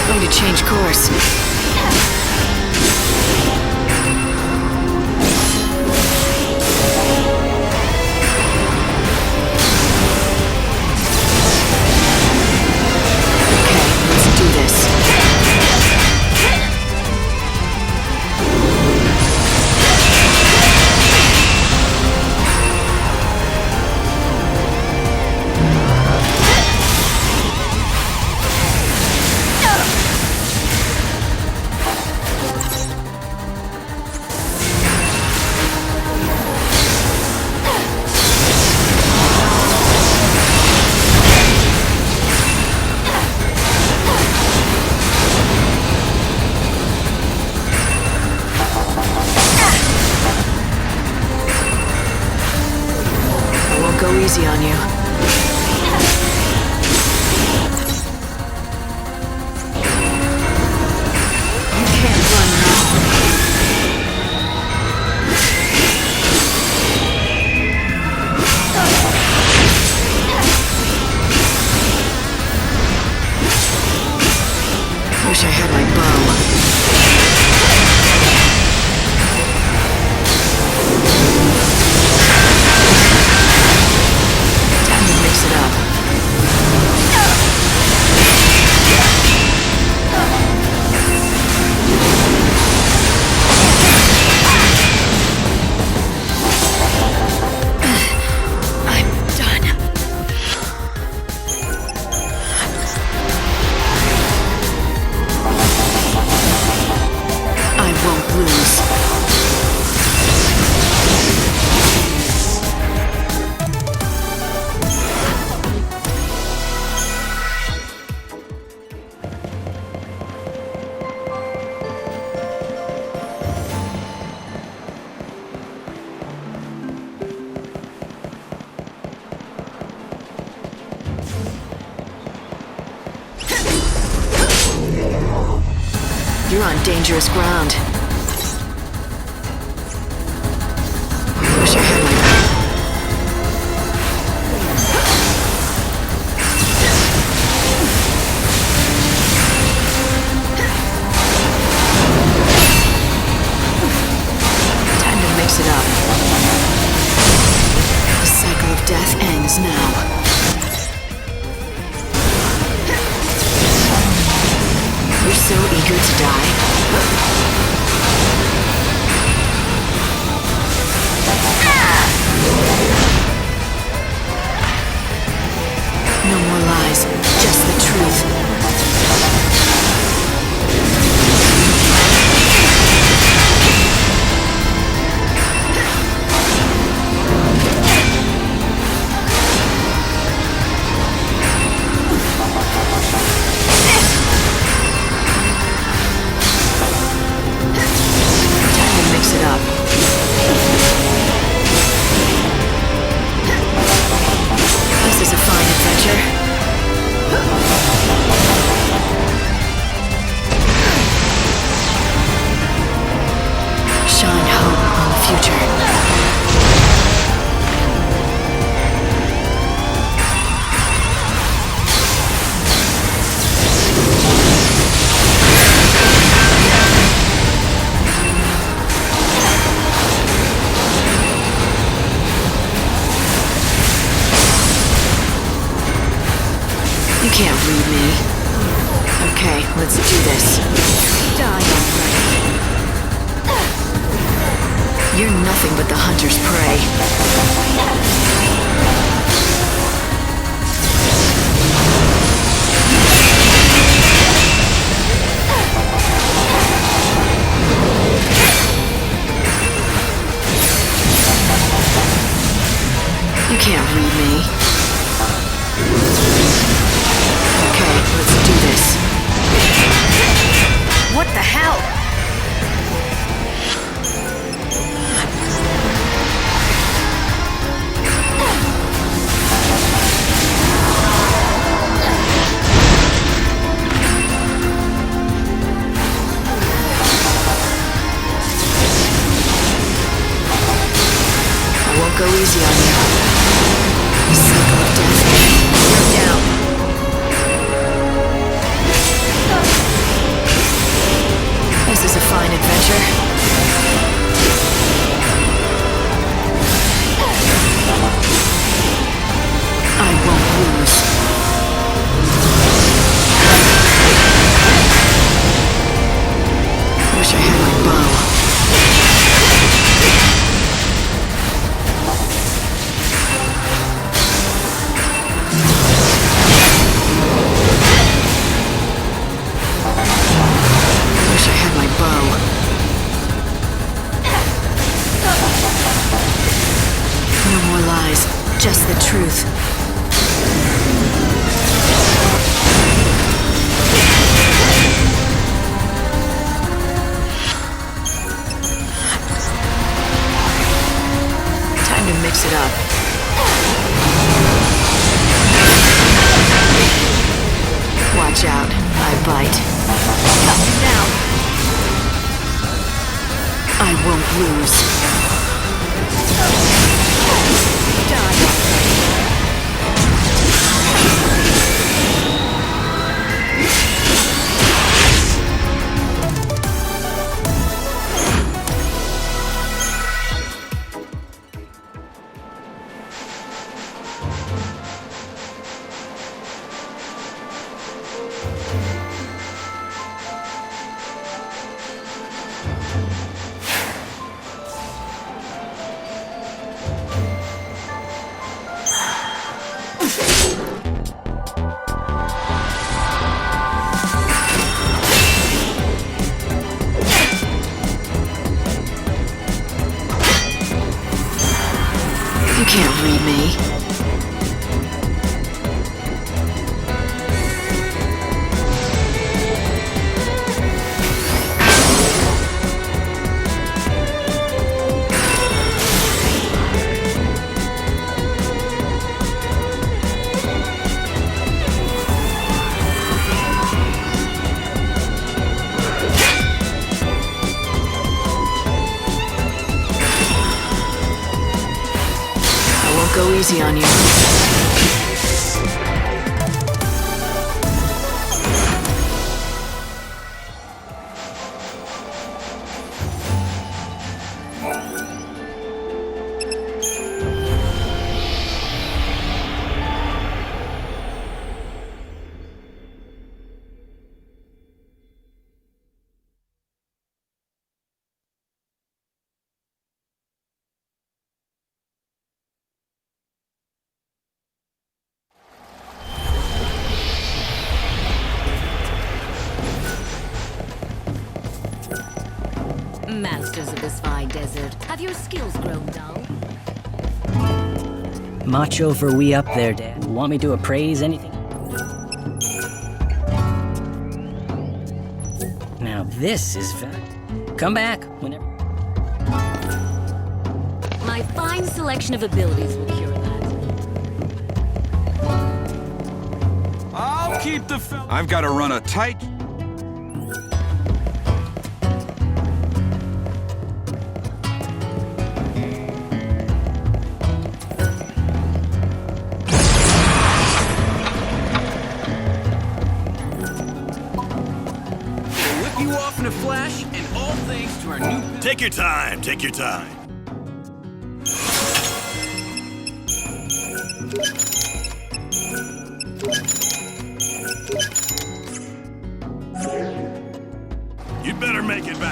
Going to change course. Okay, let's do this. Go easy on you. You can't run now. Wish I had my bow. Mix it up. I'm done. I won't lose. You're on dangerous ground. Wish I had my bow. Time to mix it up. The cycle of death ends now. You're so eager to die. No more lies, just the truth. can't read me. Okay, let's do this. Die already. You're nothing but the hunter's prey. You can't read me. Okay, let's do this. What the hell? I won't go easy on you. Cycle of death. You're down. This is a fine adventure. I won't lose. Wish I had my bow. Wish I had my bow. No more lies, just the truth. Time to mix it up. Watch out, I bite. Now. I won't lose. Die already. You can't read me. Go easy on you. Masters of this fine desert, have your skills grown dull? Much over we up there, Dad. Want me to appraise anything? Now this is come back whenever. My fine selection of abilities will cure that. I'll keep the I've got to run a tight... You off in a flash, and all thanks to our new... Take your time, take your time.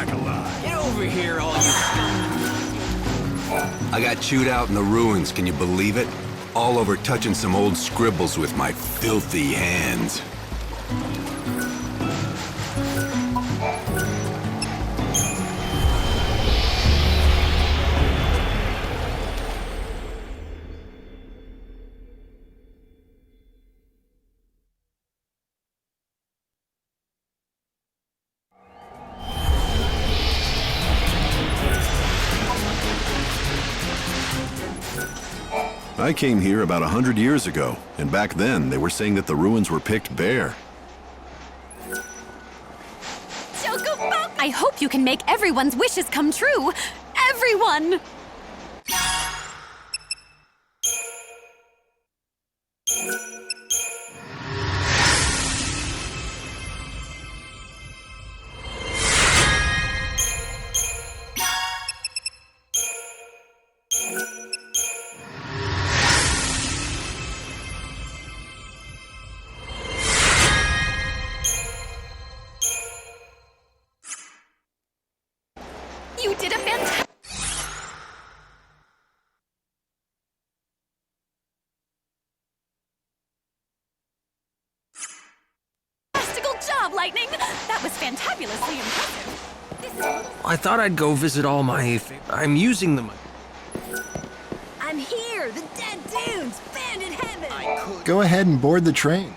back alive. Get over here, all you I got chewed out in the ruins, can you believe it? All over touching some old scribbles with my filthy hands. I came here about 100 years ago, and back then they were saying that the ruins were picked bare. Chocobo! I hope you can make everyone's wishes come true! Everyone! You did a fantastic job, Lightning! That was fantabulously impressive. I thought I'd go visit all my... I'm using them. I'm here! The dead dunes! Band in heaven! Go ahead and board the train.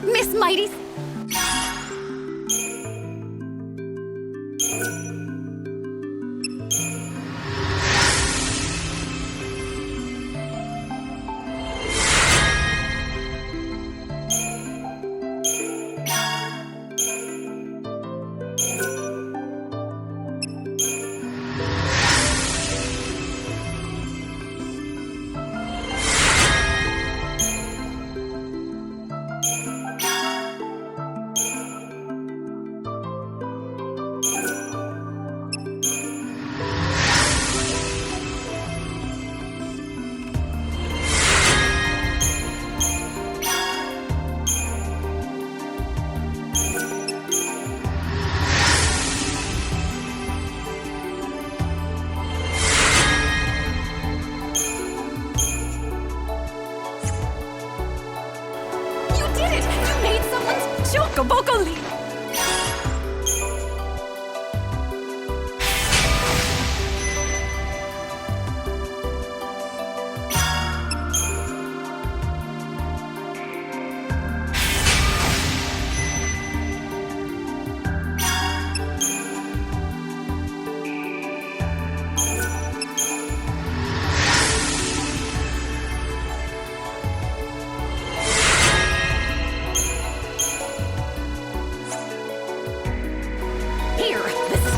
Miss Mighty... Chocobo leap!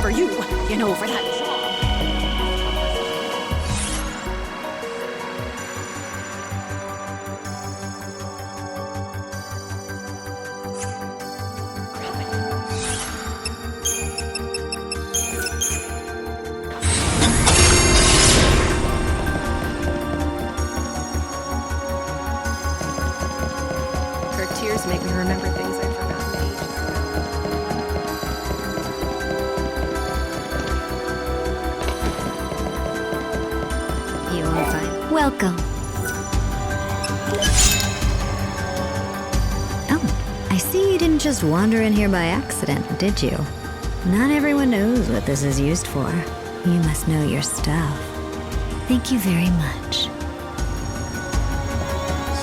For you, you know, for that job. Her tears make me remember things I've forgotten ages ago. You are fine. Welcome. Oh, I see you didn't just wander in here by accident, did you? Not everyone knows what this is used for. You must know your stuff. Thank you very much.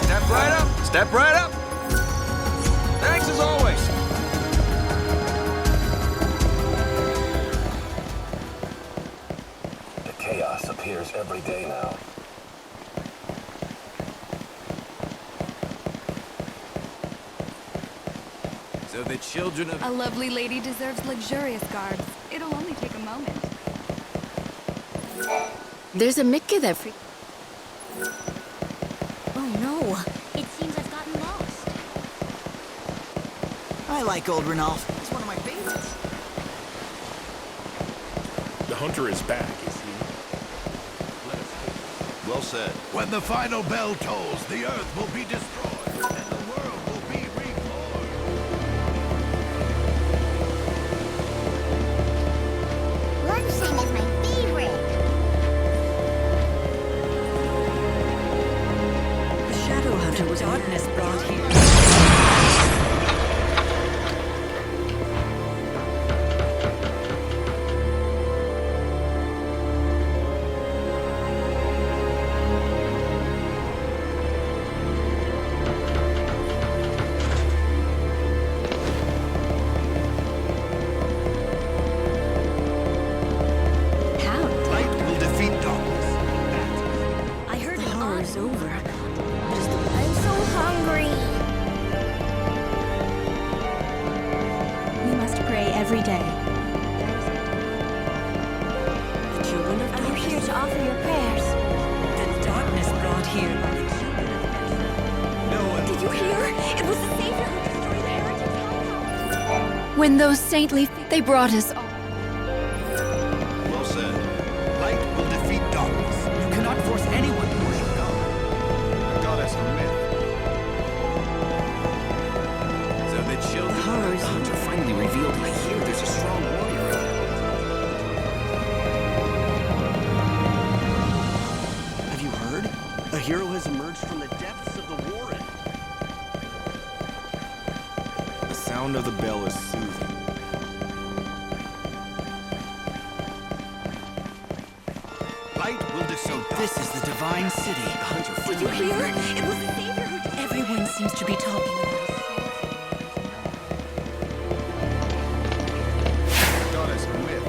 Step right up! Step right up! Thanks as always! The chaos appears every day now. children of... A lovely lady deserves luxurious garbs. It'll only take a moment. There's a Mikke there for... Oh no, it seems I've gotten lost. I like old Ranulph. He's one of my favorites. The hunter is back, is he? Well said. When the final bell tolls, the earth will be destroyed, and the world will be reborn. Lunch time is my favorite. The Shadow Hunter was darkness brought here. Every day. The children of I'm here to offer your prayers. The darkness brought here. Did you hear? It was the Savior who destroyed the heretics' hellhouse. When those saintly... They brought us all. Well said. Light will defeat darkness. You cannot force anyone to worship God. The goddess of myth. So the children of the hunter finally revealed. I hear there's a strong warrior. Have you heard? A hero has emerged from the depths of the warren. The sound of the bell is soothing. Light will defeat. This is the divine city. The hunter Did you hear? It was the Savior who... Everyone seems to be talking about us. Goddess of myth.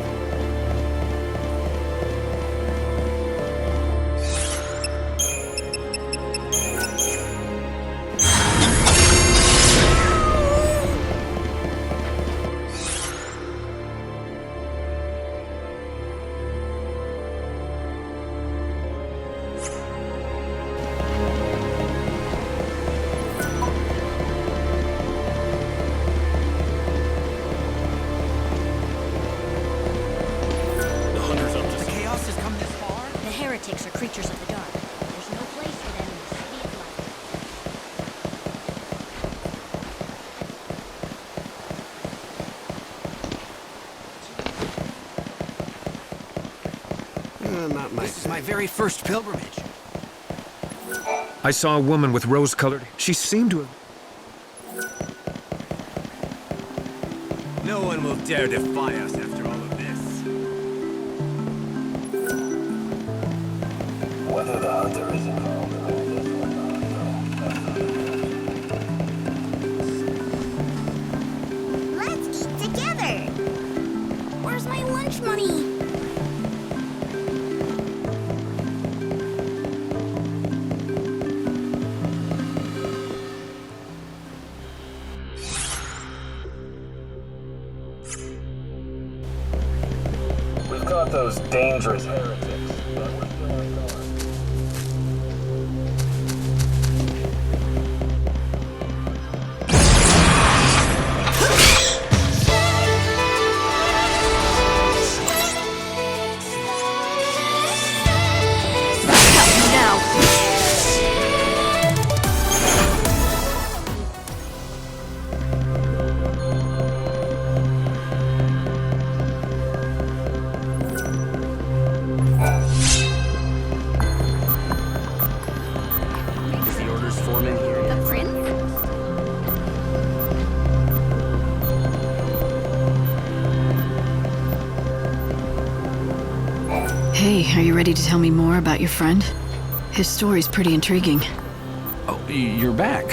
Heretics are creatures of the dark. There's no place for them in the city of light. Not my... This is my very first pilgrimage. I saw a woman with rose-colored... She seemed to have... No one will dare defy us after all of this. Whether the hunter is involved in all this or not. Let's eat together. Where's my lunch money? We've got those dangerous heretics, but we're still on guard. Hey, are you ready to tell me more about your friend? His story's pretty intriguing. Oh, you're back.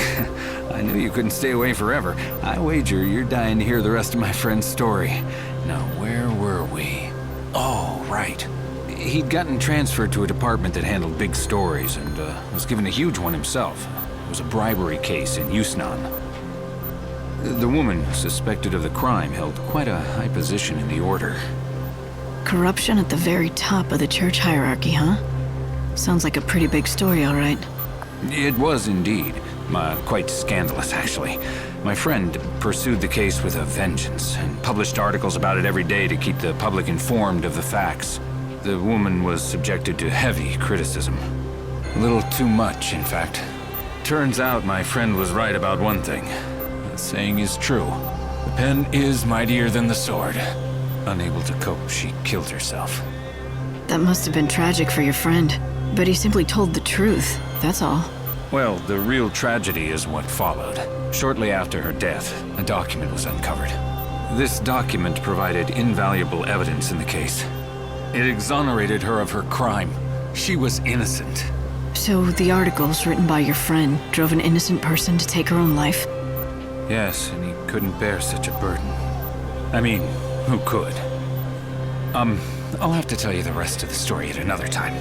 I knew you couldn't stay away forever. I wager you're dying to hear the rest of my friend's story. Now, where were we? Oh, right. He'd gotten transferred to a department that handled big stories and was given a huge one himself. It was a bribery case in Yusnan. The woman suspected of the crime held quite a high position in the order. Corruption at the very top of the church hierarchy, huh? Sounds like a pretty big story, all right. It was indeed. Quite scandalous, actually. My friend pursued the case with a vengeance and published articles about it every day to keep the public informed of the facts. The woman was subjected to heavy criticism. A little too much, in fact. Turns out my friend was right about one thing. The saying is true. The pen is mightier than the sword. Unable to cope, she killed herself. That must have been tragic for your friend. But he simply told the truth, that's all. Well, the real tragedy is what followed. Shortly after her death, a document was uncovered. This document provided invaluable evidence in the case. It exonerated her of her crime. She was innocent. So the articles written by your friend drove an innocent person to take her own life? Yes, and he couldn't bear such a burden. I mean, who could? I'll have to tell you the rest of the story at another time.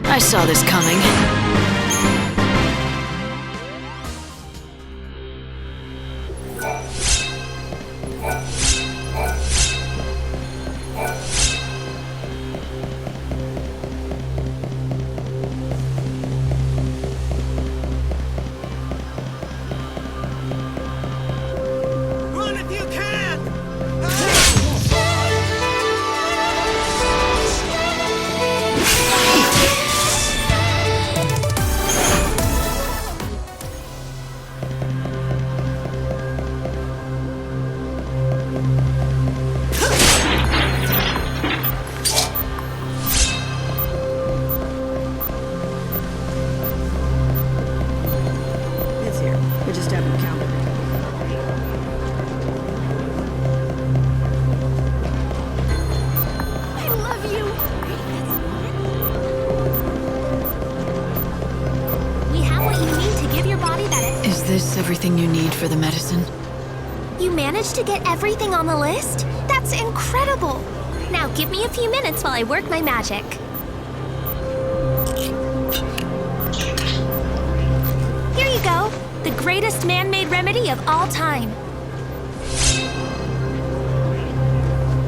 I saw this coming. Run if you can! It's here. We just haven't counted it. I love you. We have what you need to give your body that. Is this everything you need for the medicine? You managed to get everything on the list? That's incredible. Now give me a few minutes while I work my magic. Here you go. The greatest man-made remedy of all time.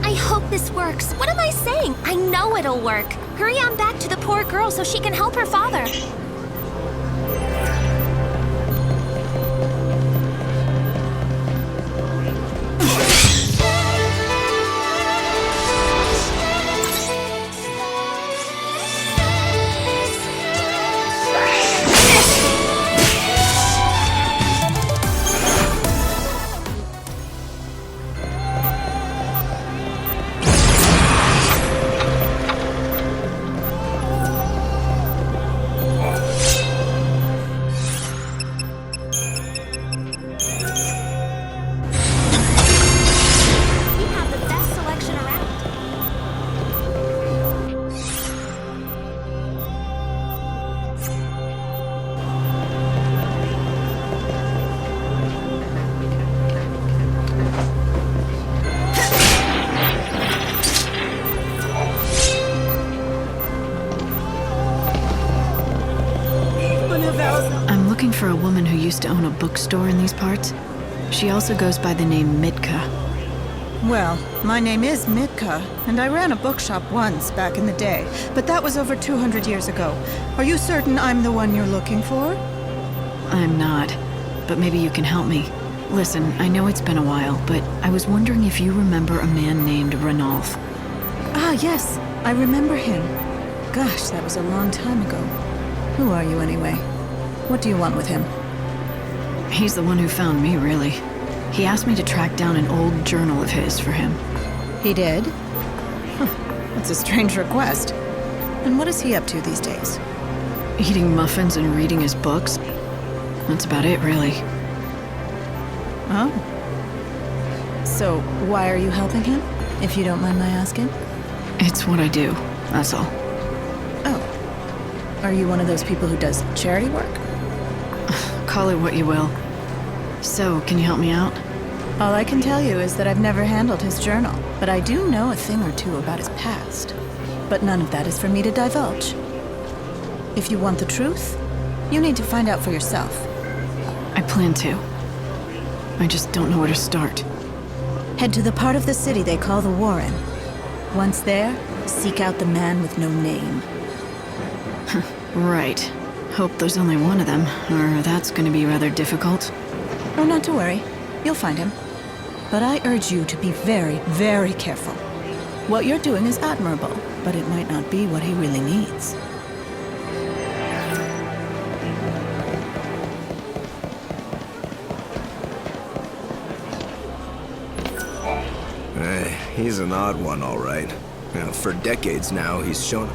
I hope this works. What am I saying? I know it'll work. Hurry on back to the poor girl so she can help her father. looking for a woman who used to own a bookstore in these parts. She also goes by the name Mitka. Well, my name is Mitka, and I ran a bookshop once back in the day, but that was over 200 years ago. Are you certain I'm the one you're looking for? I'm not, but maybe you can help me. Listen, I know it's been a while, but I was wondering if you remember a man named Ranulf. Ah, yes, I remember him. Gosh, that was a long time ago. Who are you anyway? What do you want with him? He's the one who found me, really. He asked me to track down an old journal of his for him. He did? That's a strange request. And what is he up to these days? Eating muffins and reading his books. That's about it, really. Oh. So, why are you helping him, if you don't mind my asking? It's what I do, that's all. Oh. Are you one of those people who does charity work? Call it what you will. So, can you help me out? All I can tell you is that I've never handled his journal, but I do know a thing or two about his past. But none of that is for me to divulge. If you want the truth, you need to find out for yourself. I plan to. I just don't know where to start. Head to the part of the city they call the Warren. Once there, seek out the man with no name. Right. Hope there's only one of them, or that's gonna be rather difficult. Oh, not to worry. You'll find him. But I urge you to be very, very careful. What you're doing is admirable, but it might not be what he really needs. He's an odd one, all right. For decades now, he's shown...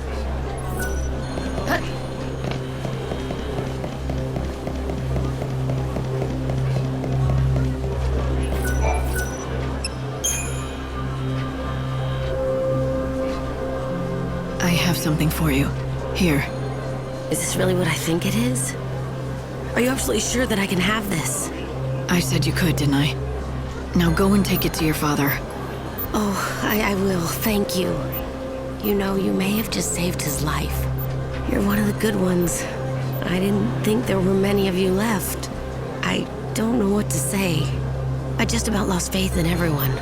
I have something for you. Here. Is this really what I think it is? Are you absolutely sure that I can have this? I said you could, didn't I? Now go and take it to your father. Oh, I will. Thank you. You know, you may have just saved his life. You're one of the good ones. I didn't think there were many of you left. I don't know what to say. I just about lost faith in everyone.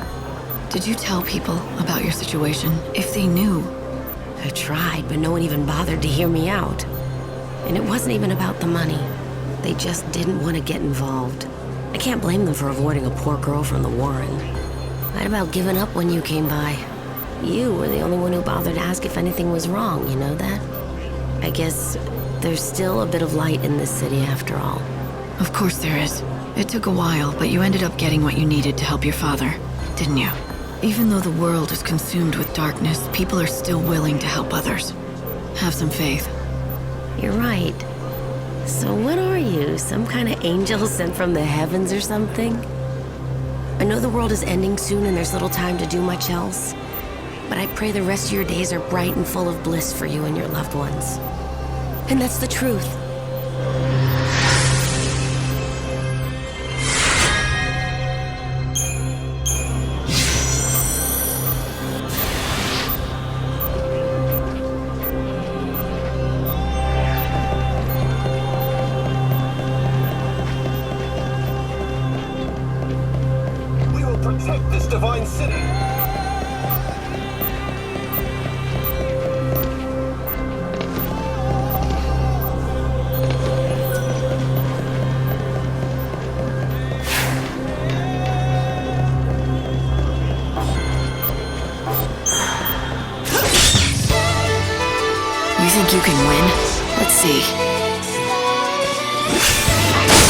Did you tell people about your situation, if they knew? I tried, but no one even bothered to hear me out. And it wasn't even about the money. They just didn't want to get involved. I can't blame them for avoiding a poor girl from the Warren. I'd about given up when you came by. You were the only one who bothered to ask if anything was wrong, you know that? I guess there's still a bit of light in this city after all. Of course there is. It took a while, but you ended up getting what you needed to help your father, didn't you? Even though the world is consumed with darkness, people are still willing to help others. Have some faith. You're right. So what are you? Some kind of angel sent from the heavens or something? I know the world is ending soon and there's little time to do much else. But I pray the rest of your days are bright and full of bliss for you and your loved ones. And that's the truth. Protect this divine city! You think you can win? Let's see.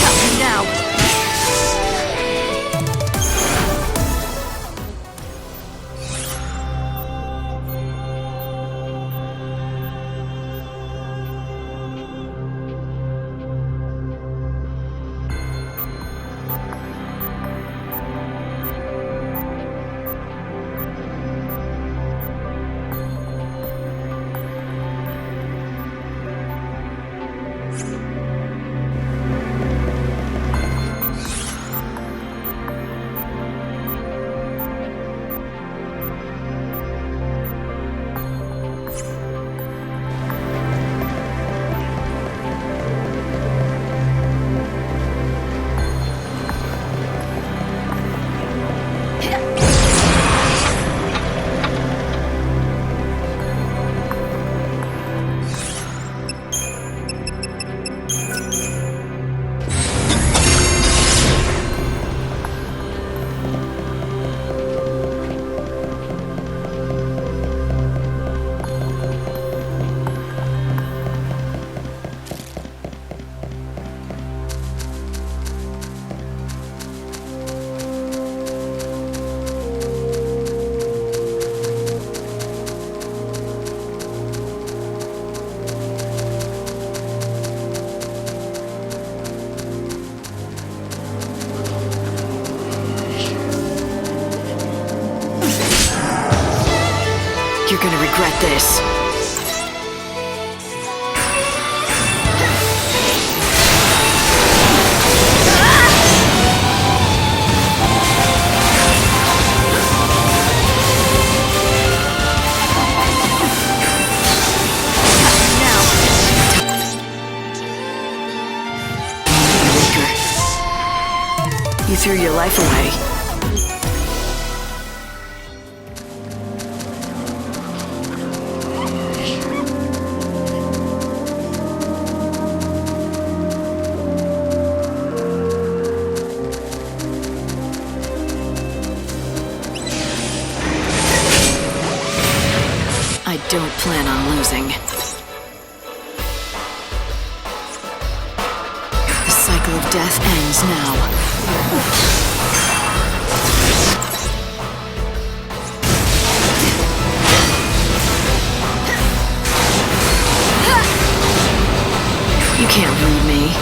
Help me now. this. You threw your life away. I don't plan on losing. The cycle of death ends now. You can't read me.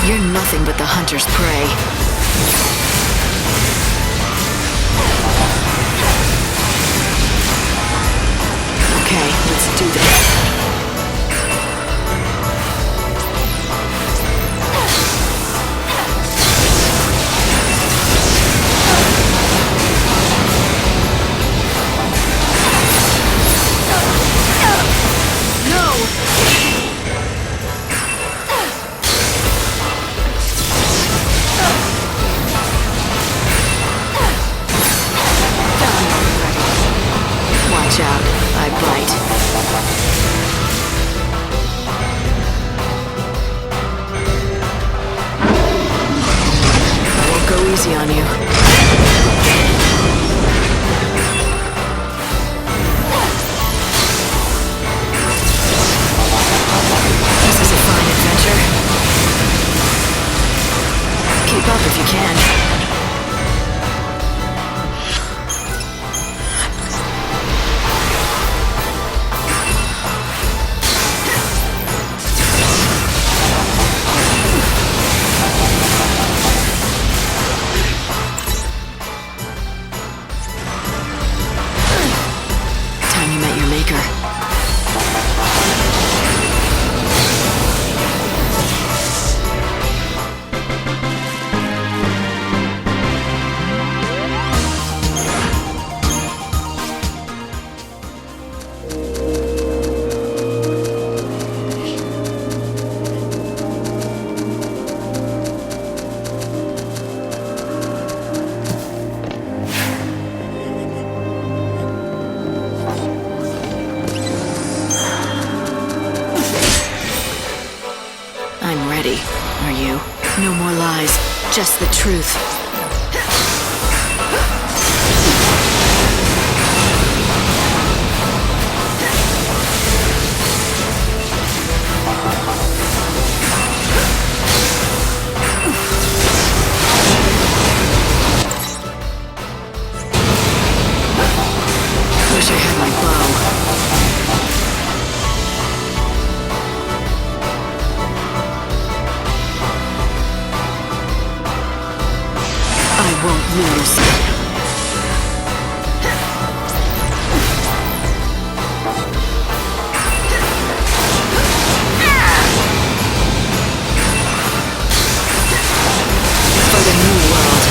You're nothing but the hunter's prey. Okay, let's do this. Easy on you. This is a fine adventure. Keep up if you can. Are you? No more lies, just the truth. Wish I had my bow. I won't lose. For the new world.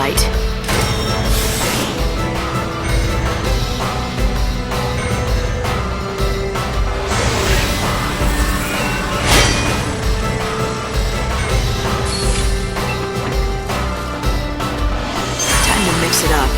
bite. Time to mix it up.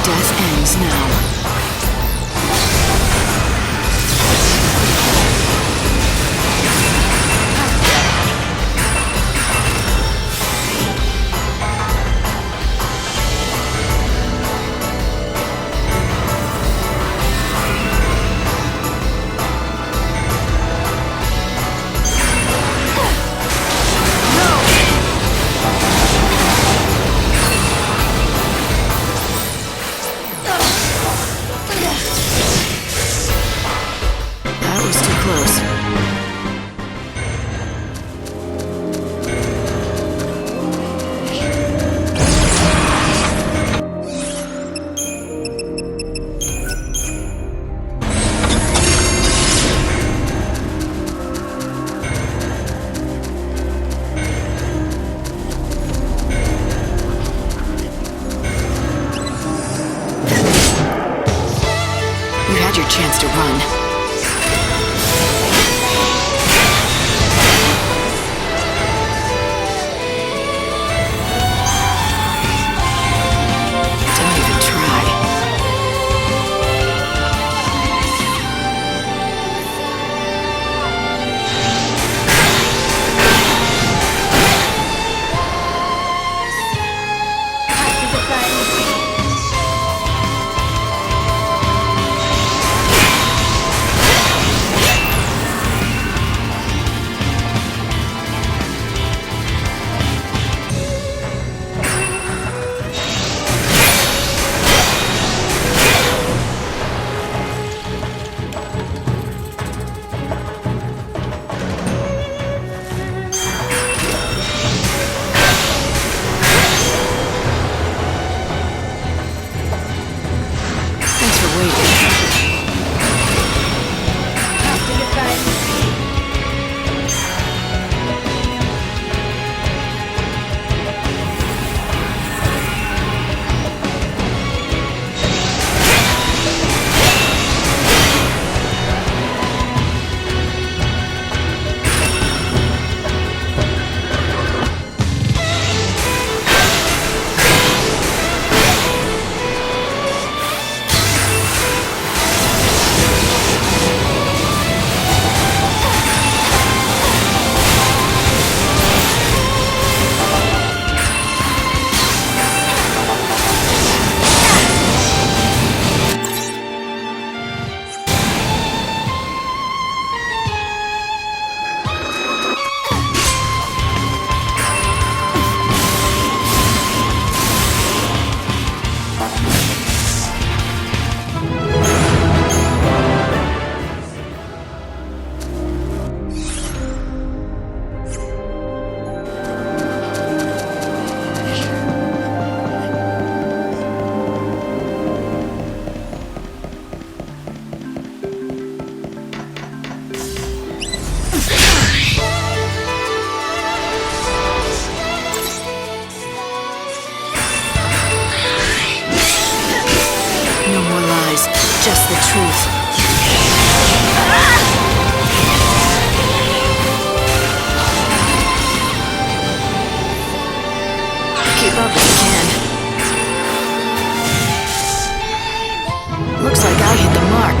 Death ends now. Chance to run. Don't even try. Just the truth. Keep up if you can. Looks like I hit the mark.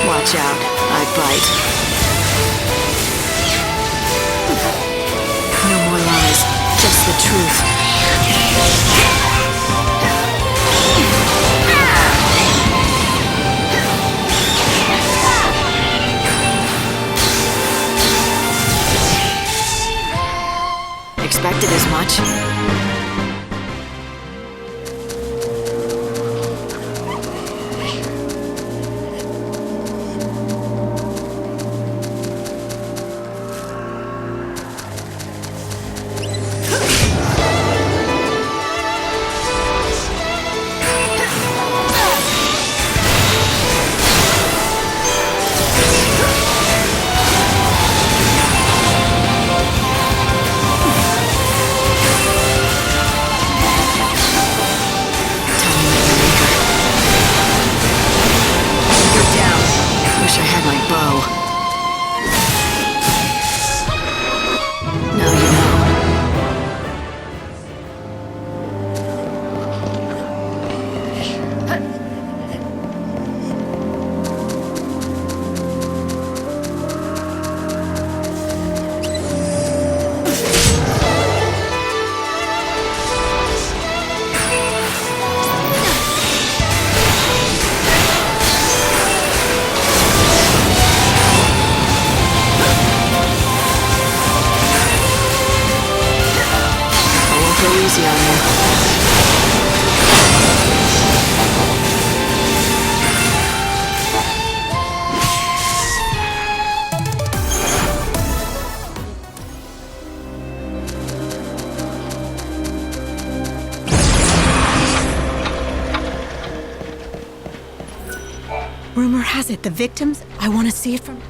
Watch out, I bite. No more lies, just the truth. expected as much. Wish I had my bow. Now you know. Go easy on you. Rumor has it, the victims, I want to see it from...